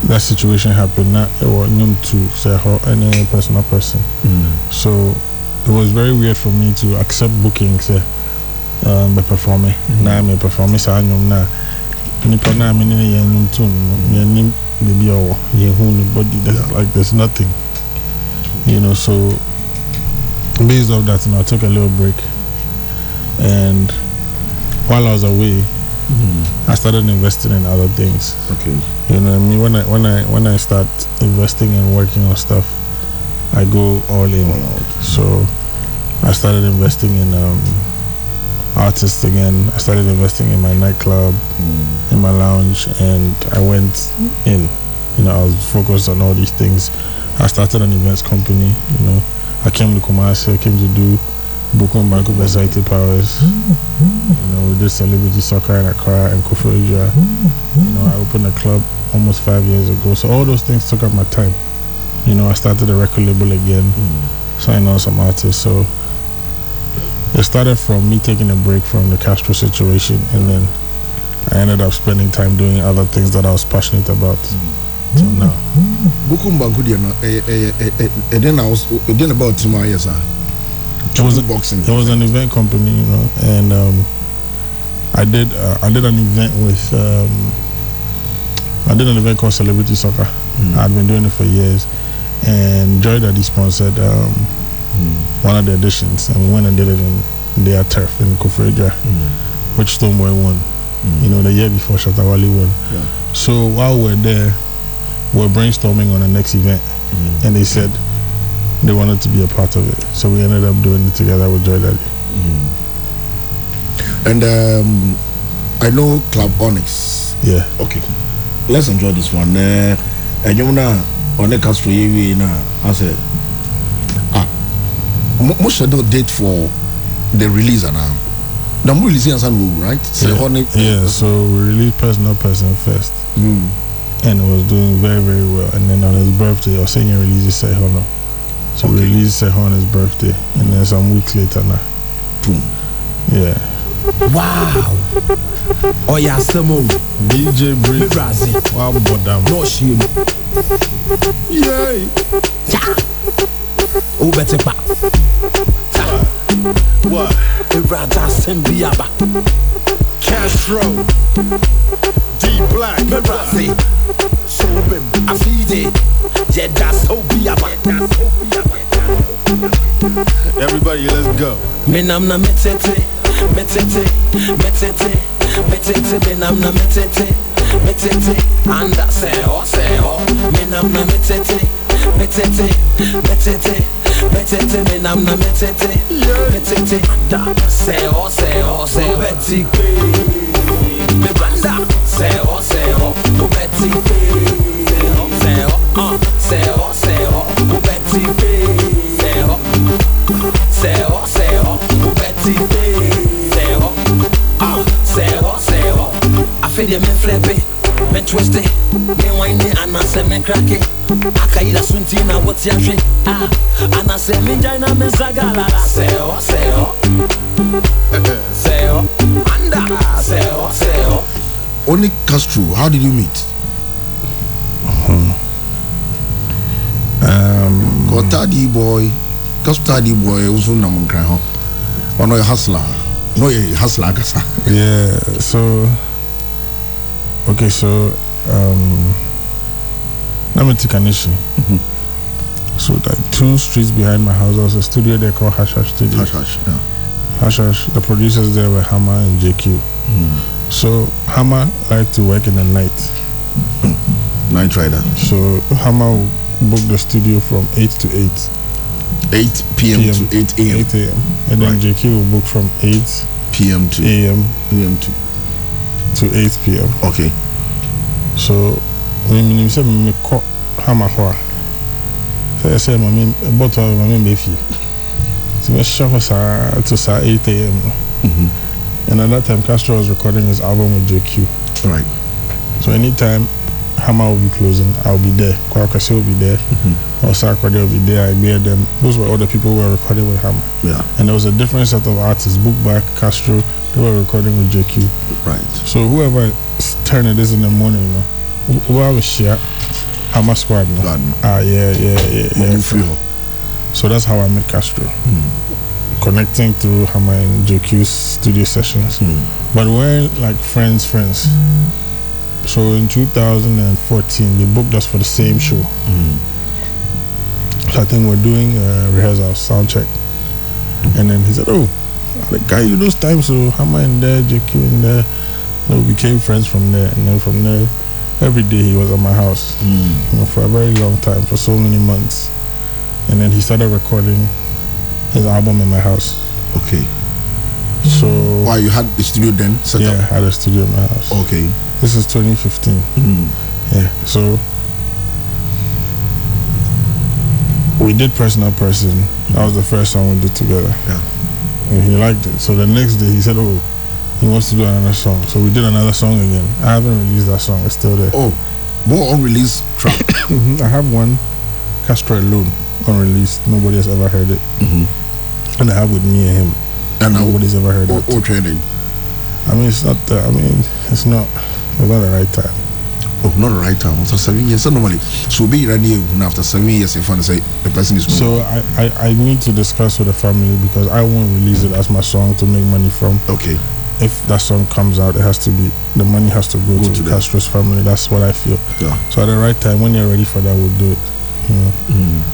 that situation happened, not or to say any personal person. So it was very weird for me to accept bookings. By performing, now I'm a performer. So I know now. Nipa na me ne yen to yen maybe or yen who body. Like there's nothing. So based off that, I took a little break, and while I was away, I started investing in other things. Okay. You know what I mean? When I start investing and working on stuff, I go all in. So I started investing in artists again. I started investing in my nightclub, in my lounge, and I went in. I was focused on all these things. I started an events company. I came to Kumasi. I came to do Bukum Banco Society Powers. We did celebrity soccer in Accra and Koforidua. I opened a club almost 5 years ago. So all those things took up my time. I started a record label again, signed on some artists. So it started from me taking a break from the Castro situation, and then I ended up spending time doing other things that I was passionate about. Till now. Bukum Banco, then I was then about 2 years. It was boxing. It was an event company, and I did an event with I did an event called Celebrity Soccer. I'd been doing it for years, and Joy Daddy sponsored one of the editions, and we went and did it in their turf in Koforidua, which Stoneboy won. The year before Shatawale won. Yeah. So while we're there, we're brainstorming on the next event, and they said they wanted to be a part of it. So we ended up doing it together with Joy Daddy. And I know Club Onyx. Yeah. Okay. Let's enjoy this one. And you know, on the Castro, I said, most schedule date for the release now. The release is right? Yeah. So we released Personal Person first. And it was doing very, very well. And then on his birthday, or saying release Sehono. So we released Sehono on his birthday, and then some weeks later now. Boom. Yeah. Wow. Oh yeah, Samo. DJ Breeze. Wow, but damn. No shame. Yay. Oh, better back. What? Irada Sembiaba. Castro. DBlack. Merazi. Sobim. Afide. Jeda Sobiaba. Everybody, let's go. Menamna metete. Menamna metete. Anda seho. Menamna metete. Menamna metete. Anda seho. Betty. Me banda seho. Betty. Seho. Betty. Seho. Betty. Seho. I feel you me flip it. Me twist it, me whine it, and I say me crack it. Akaida suntina, what's your shit? And I say me jaina me zagala. Seho, anda, seho. Only Castro, how did you meet? Tadi boy, Castro Tadi boy, also namun kran. Ono a hustler, no a hustler kasa. Yeah, so. Okay, so I'm in Tikanishi. So like 2 streets behind my house, there was a studio there called Hash Studio. Hash, the producers there were Hammer and JQ. So Hammer liked to work in the night. Night rider. So Hammer would book the studio from 8 to 8 p.m. to 8 a.m. 8 a.m. And then JQ would book from 8 p.m. to a.m. to 8 p.m. Okay. So when you say me call Hammer hoa, so I say my bottle of my baby. So we shop us to 8 a.m. And at that time, Castro was recording his album with JQ. Right. So anytime Hammer will be closing, I'll be there. Kwakase will be there. Or Sarkodie will be there. I bear them. Those were all the people who were recording with Hammer. Yeah. And there was a different set of artists. Bookback, Castro, they were recording with JQ. Right. So whoever turn it is in the morning, we'll have a share. Hammer Squad. No? Yeah. So that's how I met Castro. Connecting through Hammer and JQ's studio sessions. But we're like friends. So in 2014, they booked us for the same show. So I think we're doing a rehearsal, sound check. And then he said, oh, the guy you those times, so Hammer in there, JQ in there. We became friends from there. And then from there, every day he was at my house. For a very long time, for so many months. And then he started recording his album in my house. Okay. So why you had the studio then set up? I had a studio in my house. Okay. This is 2015. Yeah. So we did Person to Person. That was the first song we did together. Yeah. And he liked it. So the next day he said, oh, he wants to do another song. So we did another song again. I haven't released that song. It's still there. Oh, more unreleased track. I have one, Castro Alone, unreleased. Nobody has ever heard it. And I have with me and him. And nobody's ever heard it. Or training. I mean, it's not the right time. Oh, not the right time. After 7 years, so normally, so be ready after 7 years. If I say the person is so I need to discuss with the family because I won't release it as my song to make money from. Okay. If that song comes out, it has to be, the money has to go to Castro's family. That's what I feel. Yeah. So at the right time, when you're ready for that, we'll do it.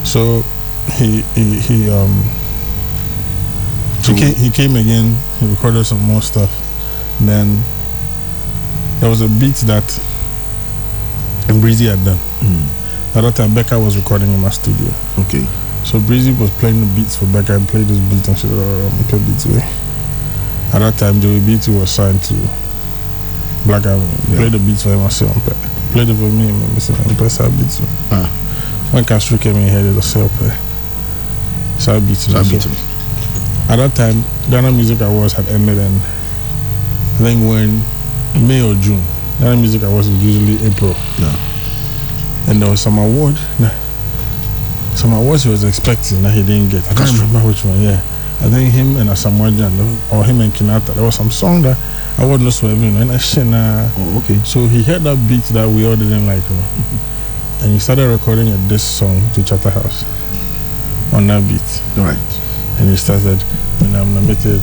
So he came again. He recorded some more stuff. Then there was a beat that Breezy had done. At that time, Becca was recording in my studio. Okay. So Breezy was playing the beats for Becca and played this beat and she said, oh, I'm play beats away. At that time, Joey B2 was signed to Black Avenue. Played the beats for him. I said, played it for me. I said, I'm play Sad Beats. When Castro came in here, they just said, Sad Beats. At that time, Ghana Music Awards had ended, and I think when May or June, Ghana Music Awards was usually April. Yeah. And there was some award. Some awards he was expecting that he didn't get. I can't remember which one. Yeah. I think him and Asamoah or him and Kinata. There was some song that I wasn't swerving. And I said, oh, okay. So he heard that beat that we all didn't like. And he started recording this song to Charterhouse on that beat. Right. And he started, when I'm nominated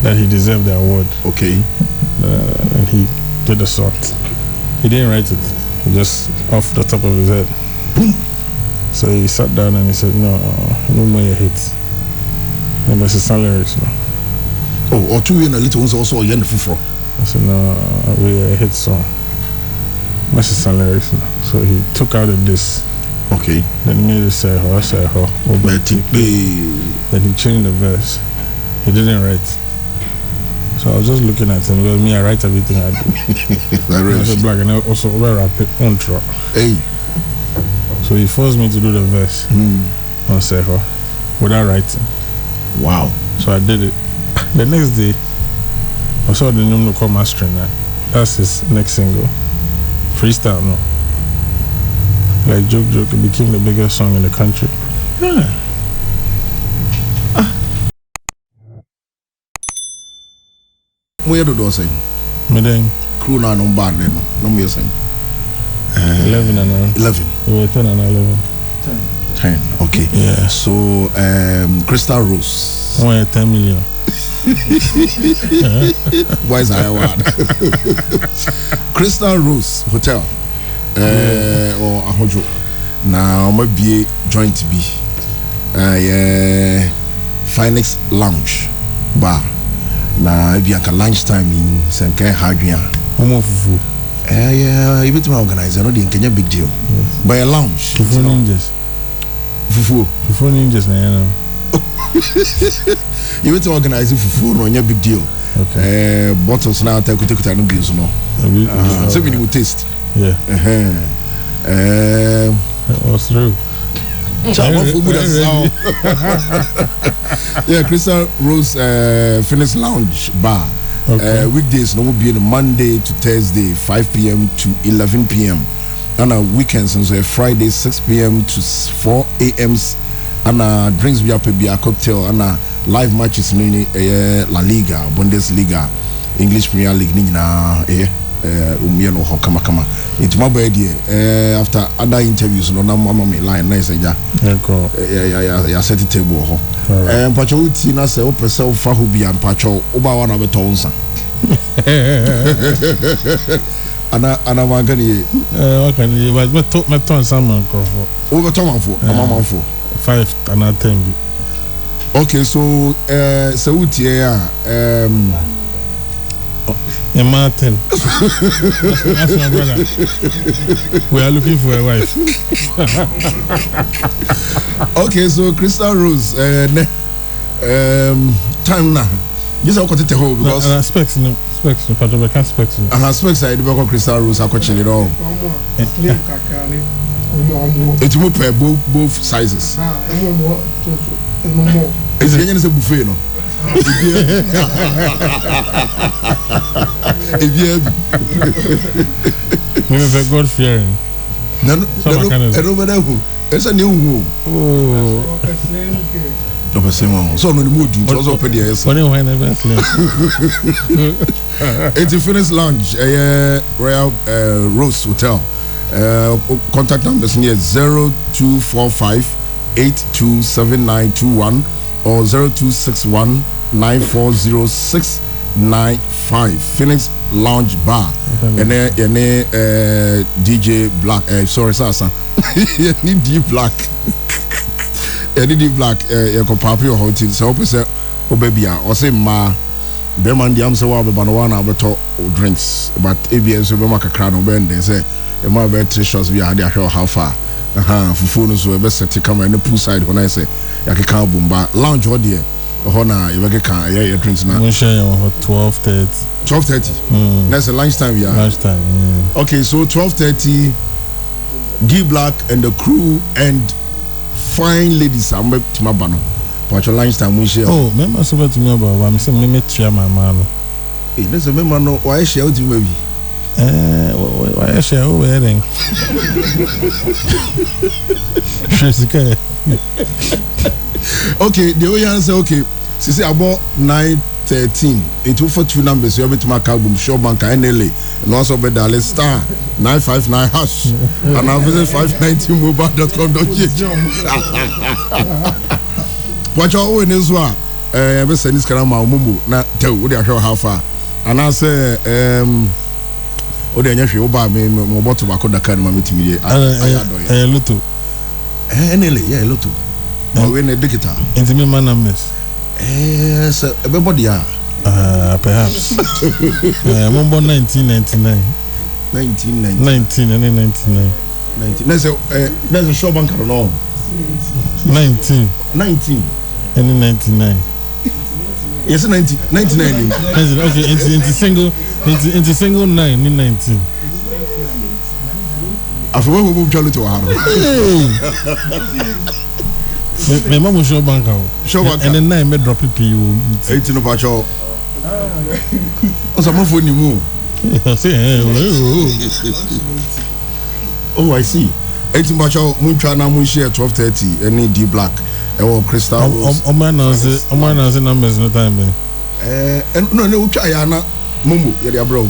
that he deserved the award. Okay. And he did the song. He didn't write it. He just off the top of his head. Boom. So he sat down and he said, no more your hits. And that's his lyrics now. Oh, or 2 years a little ones also a yen for. I said, no, we a hit song. That's his lyrics now. So he took out of this. Okay. Then he made it say ho. Then he changed the verse. He didn't write. So I was just looking at him because me, I write everything I do. I said, Black, and I also rap it on track. Hey. So he forced me to do the verse on Seho without writing. Wow. So I did it. The next day, I saw the name called Mastering that. That's his next single. Freestyle, no. Like Joke, it became the biggest song in the country. Yeah. Where do you say? Then crew now no bad then. No more saying. 11 and 11. We were 10 and 11. 10. Okay. Yeah. So Crystal Rose. 10 million. Why is I award? Crystal Rose Hotel. Or Ahojo. Now my be joint be. Phoenix Lounge Bar. Now if you can lunchtime in Senkai Hadrian. Fufu. Yeah, you better organize. I know the Kenya big deal. Yes. By a lounge. Fufu ninjas. Fufu ninjas na you better organize fufu no nya big deal. Okay. Bottles now take no bills no. So we will taste. Yeah. What's true? Yeah, Crystal Rose Phoenix Lounge Bar. Okay. Weekdays no will be on Monday to Thursday 5 p.m. to 11 p.m. and weekends on Friday 6 p.m. to 4 a.m. and drinks be a cocktail and live matches in La Liga, Bundesliga, English Premier League umie no ho kama it my boy there after other interviews no na mama me line na say ja ya set table ho mpacho uti na say o pese o fa ho bia mpacho o ba wa na beto nsa ana magani wakani but my ton salmon crofo o beto manfo amamanfo 5 and 10. Okay, so uti ya Martin. That's my brother. We are looking for a wife. Okay, so Crystal Rose, time now. Just I got to tell because specs, but I can't specs. Specs I do Crystal Rose. I got it all. It will pair both sizes. It's a buffet, no? If God fearing. It's a new home. Oh, so no mood. Also, it's a Phoenix Lounge, Royal Rose Hotel. Contact numbers near 0245 827921 or 0261 940695. Phoenix Lounge Bar. And DJ Black. Sorry, Sasa. DBlack. DBlack. You can pop your hotel. So, oh baby, or say ma. Beman the answer will be one hour drinks, but ABS will make a crown of bend. They say, a more better 3 shots we had how far. For phones were best to come in the poolside when I say, Yaka boom, but lounge or dear. Hona, you can your drinks now. 12:30. 12:30. That's a lunchtime, yeah. Lunchtime. Okay, so 12:30. DBlack and the crew and fine ladies. I'm back to my banner. For your lunchtime, we share. Oh, remember something to me about I'm saying me try my man. Hey, there's a member no why share with you maybe. Why share over heading? Okay, the way you answer, okay. So say about 9:13. It will for 2 numbers. You have to make album show bank NLA and also be dial star 959 hash and I visit 590mobile.com.gh. Watch out when this one. Be send this karama mumu na tell we dey show how far. And I say o dey nyahwe oba me mo bottle ba ko Dakar ma metimi ayado luto NLA yeah luto but we na digital into me man numbers so everybody perhaps mo born 1999 1999 there's a show bank no 19 and 99 yes 99 okay into single 9 in 19 I forgot who moved to Haro. My mom was show bank and then 9 made drop it to you 18 of our some of you move. Oh, I see. 18 Bacho Munchana Munshi at 12:30 any DBlack or Crystal. Omana numbers no time. And no Chayana Mumbo, yeah, bro.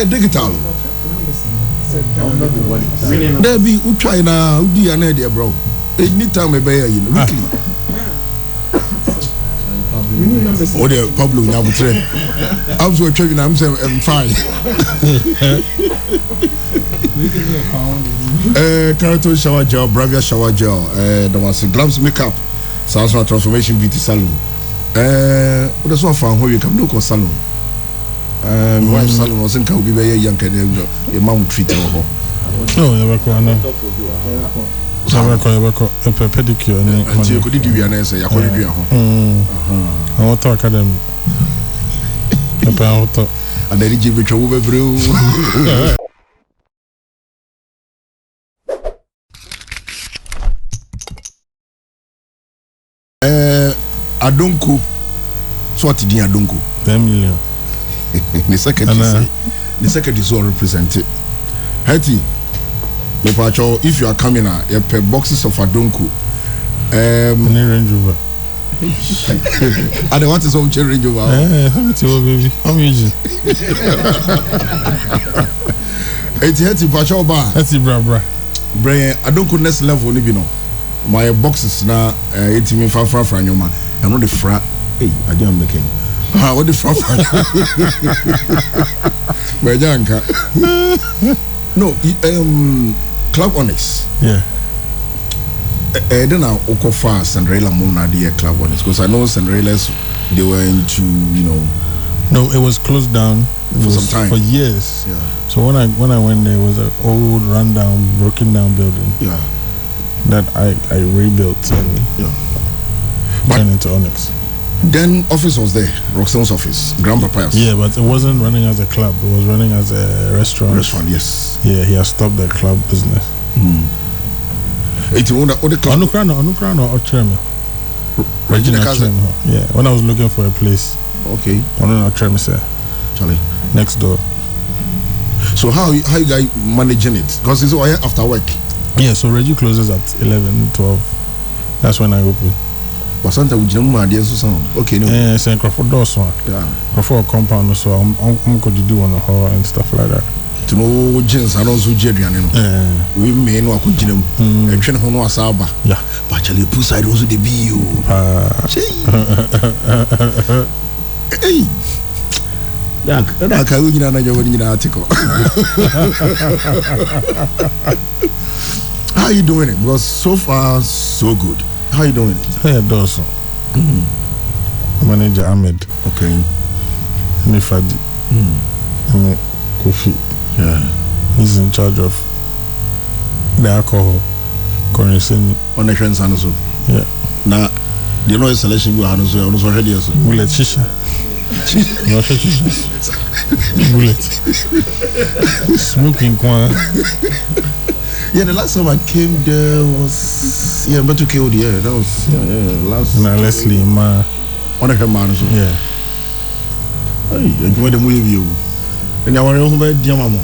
Digital. There be Uchina, Udi and Edia, bro. Anytime a bear in weekly. Oh, the Pablo Nabutre. I was watching, I'm saying, I'm fine. Character shower gel, Bravia shower gel, there was a gloves makeup, South Transformation Beauty Salon. That's what I found where you can look on salon. My wife's salon was in Kaubi, very young, and your mom would treat her. Oh, never a pedicure and you could do an answer. I want to talk at them. And then give it over brew. Adonko. So what did Adonko? 10 million. The second is all represented. Hetty. If you are coming out, you pay boxes of Adonko. Range Rover. And they want to some change over. Baby. I'm using. It's Pacho Bar. That's it, bra. Brian, I don't go next level, you know. My boxes now, 18 far from you, man. I'm not the fra. Hey, I didn't make it. What the fra? No, Club Onyx. Yeah. Then I go for Cinderella Mona dear Club Onyx because I know Cinderella's they were into, you know. No, it was closed down for some time. For years. Yeah. So when I went there, it was an old, rundown, broken down building. Yeah. That I rebuilt and turned into Onyx. Then office was there, Roxanne's office, Grandpapa's. Yeah, but it wasn't running as a club. It was running as a restaurant. Restaurant, yes. Yeah, he has stopped the club business. It's all the club. Anukrano or Chairman. Regina Chairman. Yeah, when I was looking for a place. Okay. One of Chairman said, Charlie, next door. So how you guys managing it? Because it's all after work. Yeah, so Reggie closes at 11, 12. That's when I open. But sometimes we don't know sound. Okay, no. Yeah, it's a Crawford doors one. Yeah. Crawford compound, so I'm going to do on the hall and stuff like that. To know jeans and also Jedrian, you know. We may know I could gym. A train on was Saba. Yeah. But Charlie Puss, I also the BU. Hey. Yeah, I can't win another article. How are you doing it? Because so far, so good. How are you doing it? Hey, Dawson. Manager Ahmed. Okay. Nifadi. Kofi. Yeah. He's in charge of the alcohol. Currency. On the trends and also. Yeah. Now, you know, selection go on also already. Bullet Shisha. Bullet. Smoking Kwan. Yeah, the last time I came there was but to kill the that was last. Now Leslie Ma. On the man also. Yeah. Hey, you want to move you? And I want to move dear mama.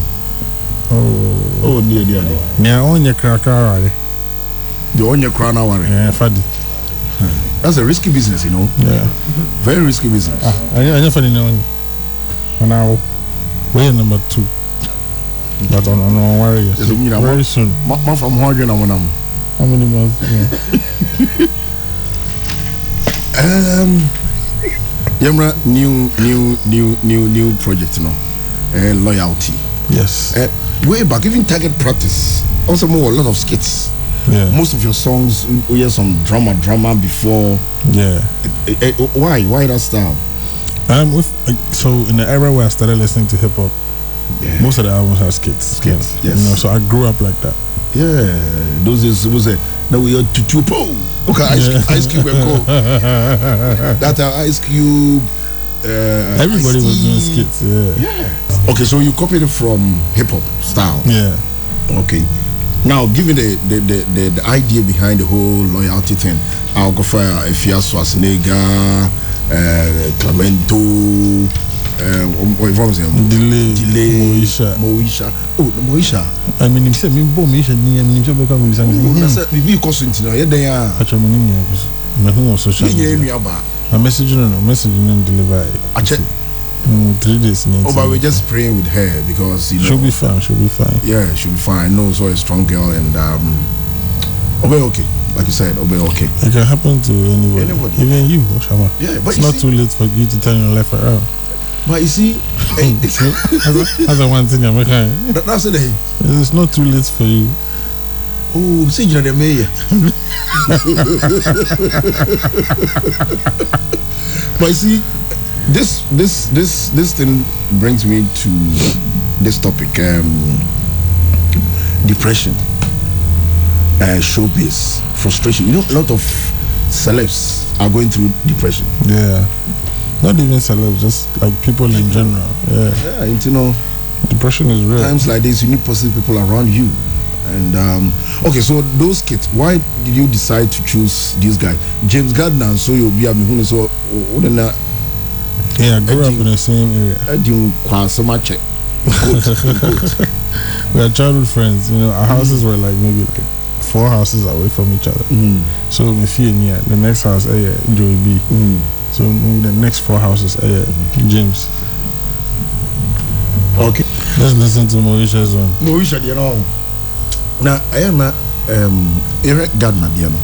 Oh dear. Now on your cracker. The on your crown hour. Yeah, Fadi. That's a risky business, you know. Yeah. Very risky business. I never know. Now, we're number 2. But on Warriors. Very soon. Man from Horgen, how many months? Yamra, new project, you know. Loyalty. Yes. Way back, even target practice. Also, more a lot of skits. Yeah. Most of your songs, we hear some drama before. Yeah. Why that style? So in the era where I started listening to hip hop, most of the albums have skits. Yes. You know, so I grew up like that. Yeah. Those is was now we are to po. Okay, Ice Cube and Co. That Ice Cube. Everybody was doing skits. Yeah. Okay, so you copied it from hip hop style. Yeah. Okay. Now, given the idea behind the whole loyalty thing, I'll go for Efia Schwarzenegger, Clemento, Delay, Moisha. Oh, Moisha. I mean, you said me, Moisha, you said become we cost into no, yeah, actually, my social media. My message and deliver. 3 days. Oh, but we're just praying with her because you know she'll be fine. Yeah, she'll be fine. No, so a strong girl and obey okay. Like you said, obey okay. It can happen to anybody. Even you, Oshama. Yeah, but it's not too late for you to turn your life around. But you see, that's one thing I'm making. That's the day. It's not too late for you. Oh, see you the mayor. But you see, this thing brings me to this topic: depression, showbiz, frustration. You know, a lot of celebs are going through depression. Yeah, not even celebs, just like people in general. Yeah, you know, depression is real. Times like this, you need positive people around you. And okay, so those kids, why did you decide to choose this guy, James Gardner? So you'll be so yeah, I grew up in the same area. I didn't quite so much. We are childhood friends. You know, our houses were like maybe like 4 houses away from each other. So me feel near the next house, Joey B. So the next 4 houses, James. Okay. Let's listen to Mauritius one. Mauritius, you know. Now I am Eric Gardner, you know.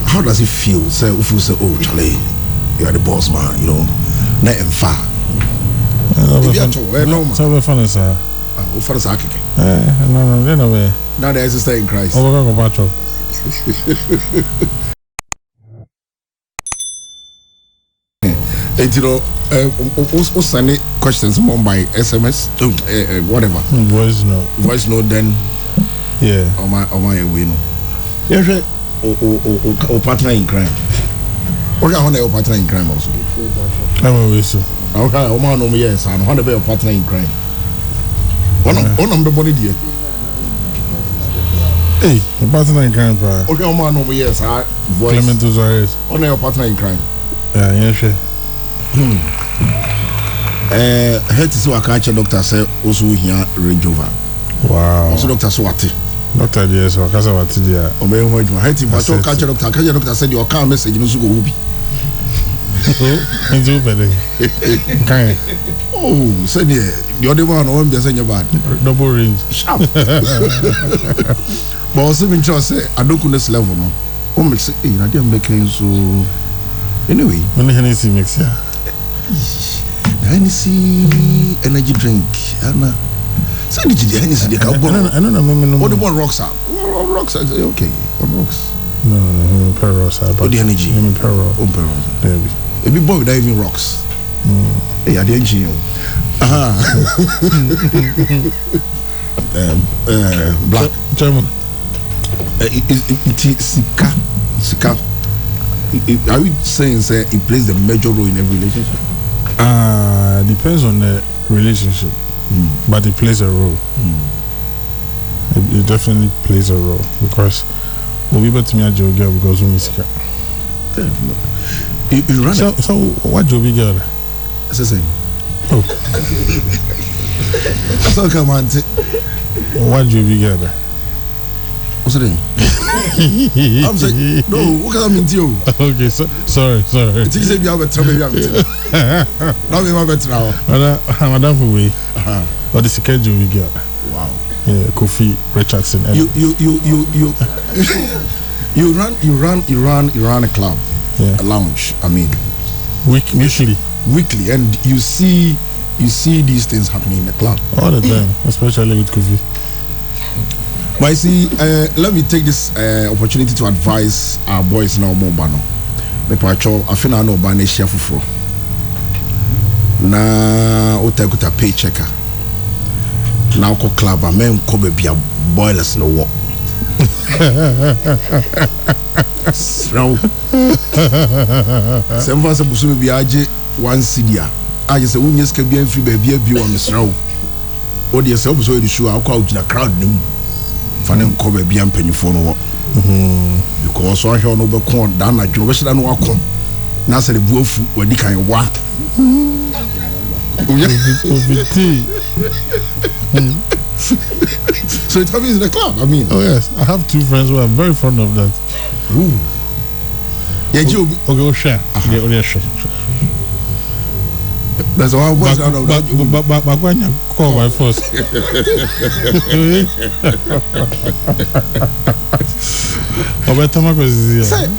How does it feel? Say, if you say, oh, Charlie, you are the boss man, you know. Not in far. So we're fun as a. Oh, for the sake. No, they're no way. Now there is a stay in Christ. Oh, we're going to you know, also send questions by SMS, whatever. Voice note, then yeah. On my way, no. Yes, or partner in crime. What are your partner in crime also? I'm always so. Okay, oh man, yes, and how about your partner in crime? One of the body dear. Hey, your partner in crime, bro. Okay, oh man, yes, I voice. Clement Uzares. One of your partner in crime. Yeah, sure. Head to see what catch doctor say also here Range Rover. Wow. Also doctor Swati. Doctor yes, what kasa what dia. O me ho adwuma. Head to catch doctor said your car message no so go ubi. Into better. Kind. Oh, say the other one on be say bad. Double range. Sharp. But also been sure say I don't know this level no. O me say na dey making so anyway. When Hennessy mix here. Hennessy energy drink. Anna. Say the Hennessy they can go. I don't know. What the one rocks are? Rocks are okay. What rocks? No, Perros. What the energy? Perros. Perros. There we. A big boy without even rocks. Hey, I didn't you. Black. German. Sika. Are you saying say it plays the major role in every relationship? Depends on the relationship, but it plays a role. It definitely plays a role because we bet me a job girl because we miss her. You run so what job you girl? That's the same. Oh, so come on. What job you girl? What's the name? I'm saying, no, what can I mean to you? Okay, sorry. It's easy to have a trouble. Now we have a trouble. Madam Fuwe. Or the schedule we got. Wow. Yeah, Kofi Richardson. You run a club, a lounge. I mean, weekly, and you see these things happening in the club all the time, especially with Kofi. But I see, let me take this opportunity to advise our boys now more bano. I feel I know bane share for na utakuta paychecker. Now ko club a men ko be bia boilers no work. Now, some of us busu be aje 1 cedi. I just say unye ska bia free baby bi wa mesraw. O de say obuso e show akwa ugina crowd nim. Fanning cover be and penny for no because I shall no be corn down at your no walk. Now said the wolf where the kind of what. So it happens in the club. I mean, oh yes, I have 2 friends who are very fond of that. Ooh. Yeah, you okay, share. Yeah, share. That's why I was out of that. But when you call my first,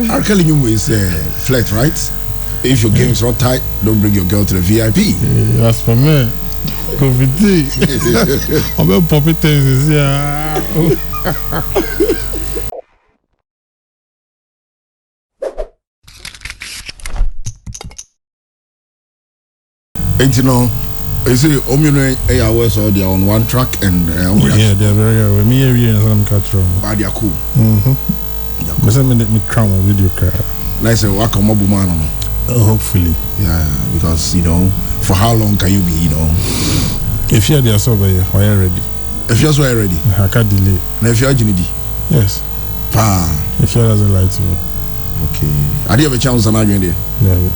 I'm telling you, is flat, right? If your game is not tight, don't bring your girl to the VIP. That's for me. COVID. I'm about poppy things. Yeah. And you know, I say, hours or they are on one track and yeah, they're very aware. Me every year, I'm catching. But they are cool. But some minute me crown video car. Nice, walk on mobile man. Hopefully, yeah, because you know, for how long can you be, you know? If you're there, so why are ready? If you're so ready, I can't delay. And if you're Ginny, yes. If you doesn't like to, okay. I did have a chance on arguing there. Yeah.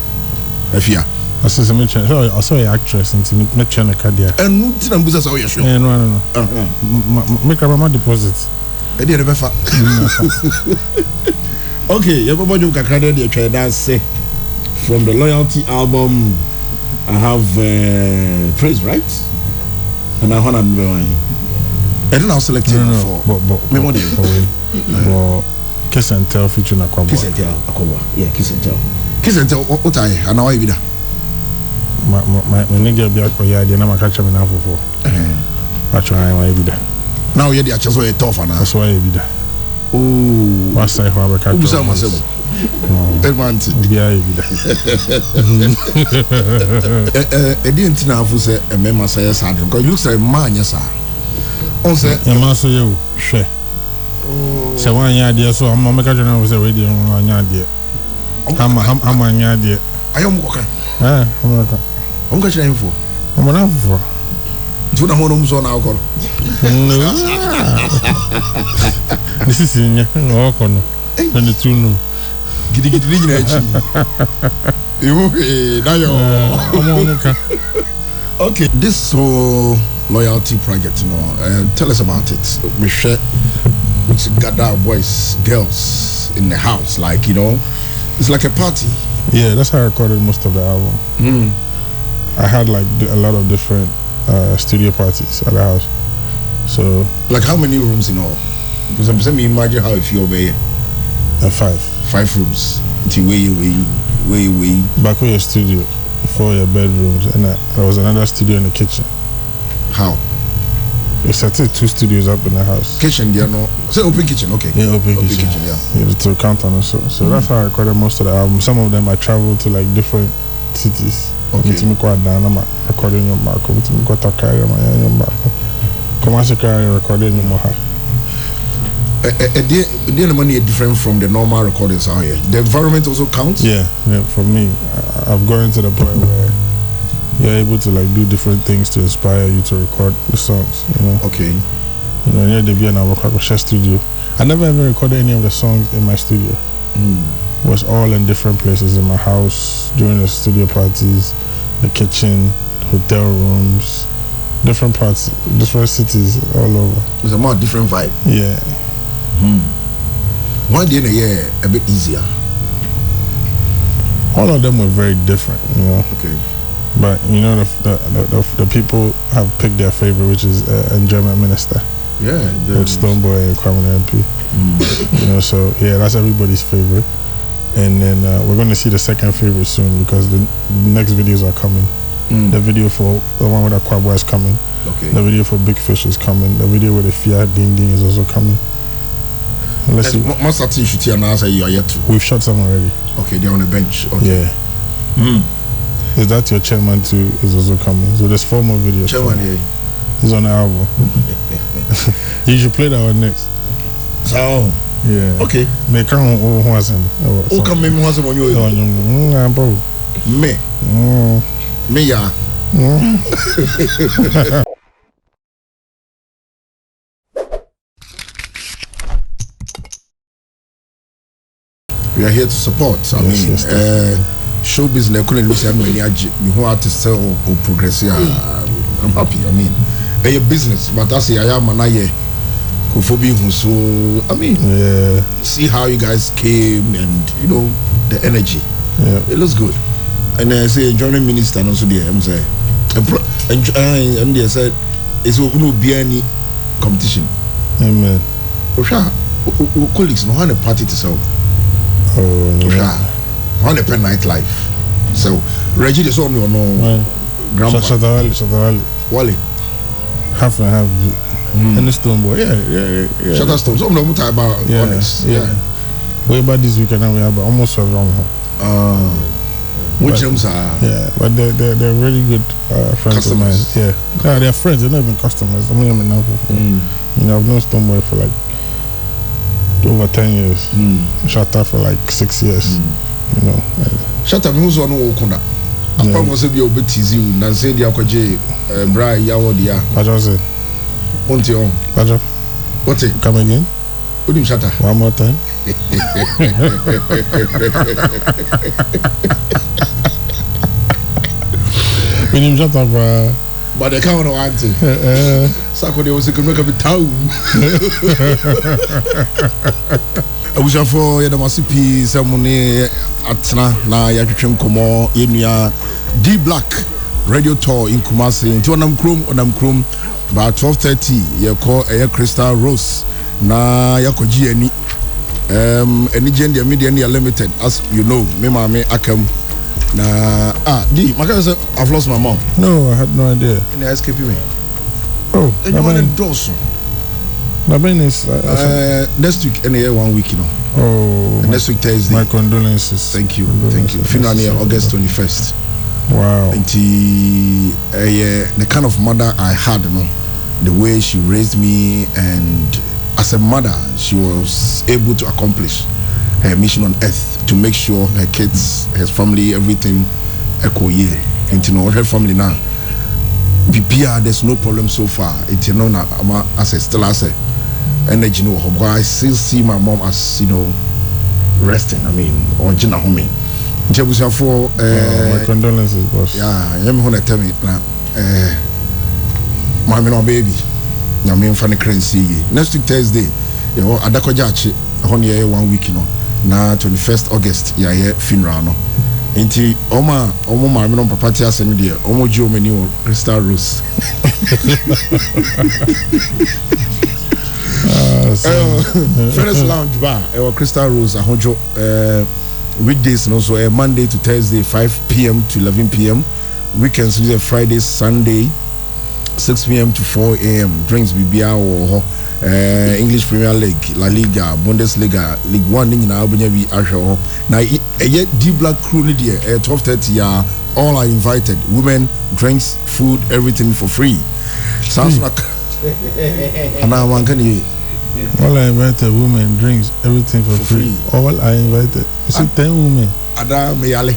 If you I saw an actress and me trying to cardiac. And no, I'm busy. Oh, yes, sure. No. Make a mama deposit. I did a Okay, everybody can credit the trader say from the Loyalty album. I have Praise, right? And I want to I don't know selected for but Kiss and Tell featuring Aquaboy. Kiss and Tell Aquaboy. Yeah, Kiss and Tell. Kiss and Tell what I and now I be there. My nigga be at Koya, the number catch me now for. That's why I be there. Now you're the just way tough and that's why I be there. Oh, what's I have a catch? Who's myself? Advantage. I didn't know who said a member says something because it looks like man, yes, sir. On say, a master, you share. So one idea, so I'm not catching up with the radio on your idea. I'm on your idea. I am walking. I'm catching info. I'm an info. Do not want to on alcohol. This is in your alcohol. And the two no. Giddy okay, this whole loyalty project, you know, tell us about it. We share, which gather boys, girls in the house, like, you know, it's like a party. Yeah, that's how I recorded most of the album. I had like a lot of different studio parties at the house. So, like how many rooms in all? Because I'm saying, imagine how if you're there. 5 rooms. Way. Back in your studio, 4 your bedrooms, and there was another studio in the kitchen. How? We started 2 studios up in the house. Kitchen, there no. Say open kitchen, okay. Yeah, open kitchen. Yeah. To count on us. So that's how I recorded most of the album. Some of them I traveled to like different cities. Okay. I'm recording your mark. I'm recording your mark. The money is different from the normal recordings out here. The environment also counts? Yeah, for me, I've gotten to the point where you're able to like do different things to inspire you to record the songs, you know? Okay. You know, near the and I record with Share Studio. I never ever recorded any of the songs in my studio. It was all in different places, in my house, during the studio parties, the kitchen, hotel rooms, different parts, different cities all over. It's a more different vibe. Yeah. Why didn't year a bit easier? All of them were very different, you know. Okay. But you know the people have picked their favorite, which is Enjoyment Minister. Yeah. With Stoneboy and Kwame MP. You know, so yeah, that's everybody's favorite. And then we're going to see the second favorite soon because the next videos are coming. The video for the one with Aquaboy is coming. Okay. The video for Big Fish is coming. The video with the Fiat Ding Ding is also coming. Let's see. Most of the shoot here now say you are yet to. We've shot some already. Okay, they're on the bench. Okay. Yeah. Is that your chairman too? Is also coming. So there's 4 more videos. Chairman, yeah. He's on the album. You should play that one next. So. Yeah. Okay. Me come who has him. Who come me who has him on you? Bro. Me. Me yeah. We are here to support. I mean, show business. Couldn't lose many. Me who artists sell or progress here. I'm happy. I mean, a business, but I say I am an aye. So I mean, see how you guys came and you know the energy. Yeah, it looks good. And I say joining minister and also there. I'm saying, and they said it's no be any competition. Amen. Colleagues no have a party to sell. On a pen nightlife. So Reggie is on no grandpa. Shatawali. Wally. Half and half. And the Stoneboy, yeah. Shutter Stone. So no much about honest. Yeah. Way about this weekend and we have almost around home. Which rooms are? Yeah, but they're really good friends of mine. Yeah, they're friends. They're not even customers. I mean, now you know, I've known Stoneboy for like over 10 years. Shatta for like 6 years. You know. Shatta, who's on Okunda? I promise to be a bit easy. Nancy, the Akwaje, Bra, Yawodia. What was it? What's it? Come again? What do you Shatta? One more time. We didn't shut up. But the count of auntie. Sako de was a good make up a town. I wish for Yadamasipi, Samone Atna, na Yakrim Komo, Yenia DBlack radio tour in Kumasi, into Onam Krum, by 12:30, you call a Crystal Rose, na Yakoji any gender media limited, as you know, me Akam. D, I've lost my mom. No, I had no idea. And they escaped me. Oh, and you want to do so? My brain is next week, and 1 week, you know. Oh, next week Thursday. My condolences. Thank you. Funeral near August 21st. Wow. And the kind of mother I had, you know, the way she raised me, and as a mother, she was able to accomplish her mission on earth to make sure her kids, her family, everything echo ye. And you know, her family now. BPR, there's no problem so far. It's, you know, as a still as a energy, you know, I still see my mom as, you know, resting. I mean, original home. For my condolences, boss. Yeah, you want to tell me now, my baby. I mean, funny crazy. Next week Thursday, you know, Adakojachi, only 1 week, you know. Na 21st August, yeah, funeral, no. Inti Oma my no papa tia send there. Omo jo many Crystal Rose. First lounge bar, Crystal Rose, Ahonjo weekdays, no, so Monday to Thursday, 5 p.m. to 11 p.m. Weekends, Friday, Sunday, 6 p.m. to 4 a.m. Drinks BBR or English Premier League, La Liga, Bundesliga, League One, in Albania, we are sure. Now, yet DBlack crew, 12:30, all are invited. Women, drinks, food, everything for free. Sounds like. And now, one can you. All I invited, women, drinks, everything for free. All I invited. You see, 10 women. Ada Meyale.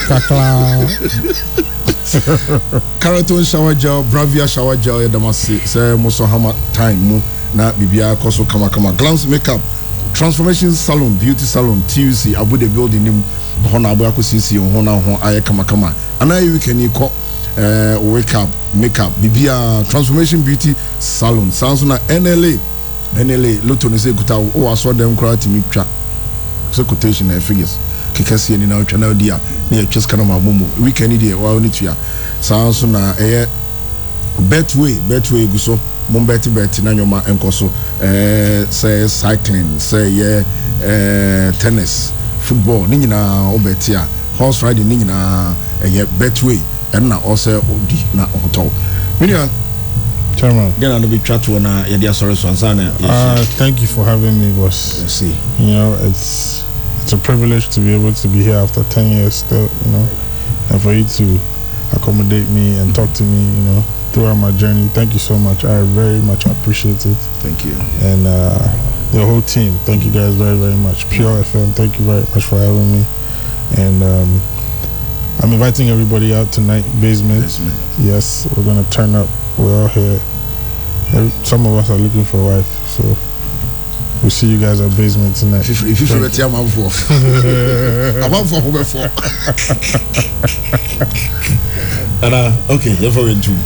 Kakla. Karaton shower gel, Bravia shower gel, Yadamasi, say Moso HammerTime, mu na Bibia Koso Kama Glance Makeup, Transformation Salon, Beauty Salon, TUC, Abu the building him, Hona Abuako CC, Hona Hon Aya Kama. And now you can call wake up, makeup, Bibia Transformation Beauty Salon, sounds na NLA, Loto Nise Kuta, oh, I saw them cry to me, so quotation and figures. Kikasi ni na channel dia ni just kana mamumu weekend dia wa oni tua sounds na betway guso mo bet na nyoma enkoso say cycling say tennis football ni nyina obetia horse riding ni nyina betway and na also odi na hotel media chairman then I be chat to na ya dia sorry so ansana. Thank you for having me, boss. Let's see, you know, it's a privilege to be able to be here after 10 years still, you know, and for you to accommodate me and talk to me, you know, throughout my journey. Thank you so much. I very much appreciate it. Thank you. And the whole team, thank you guys very, very much. Pure FM, thank you very much for having me. And I'm inviting everybody out tonight, Basement. Yes, we're going to turn up. We're all here. Some of us are looking for a wife, so we'll see you guys at Basement tonight. If you feel I'm out for. I'm out for over 4. And okay, you're for 2.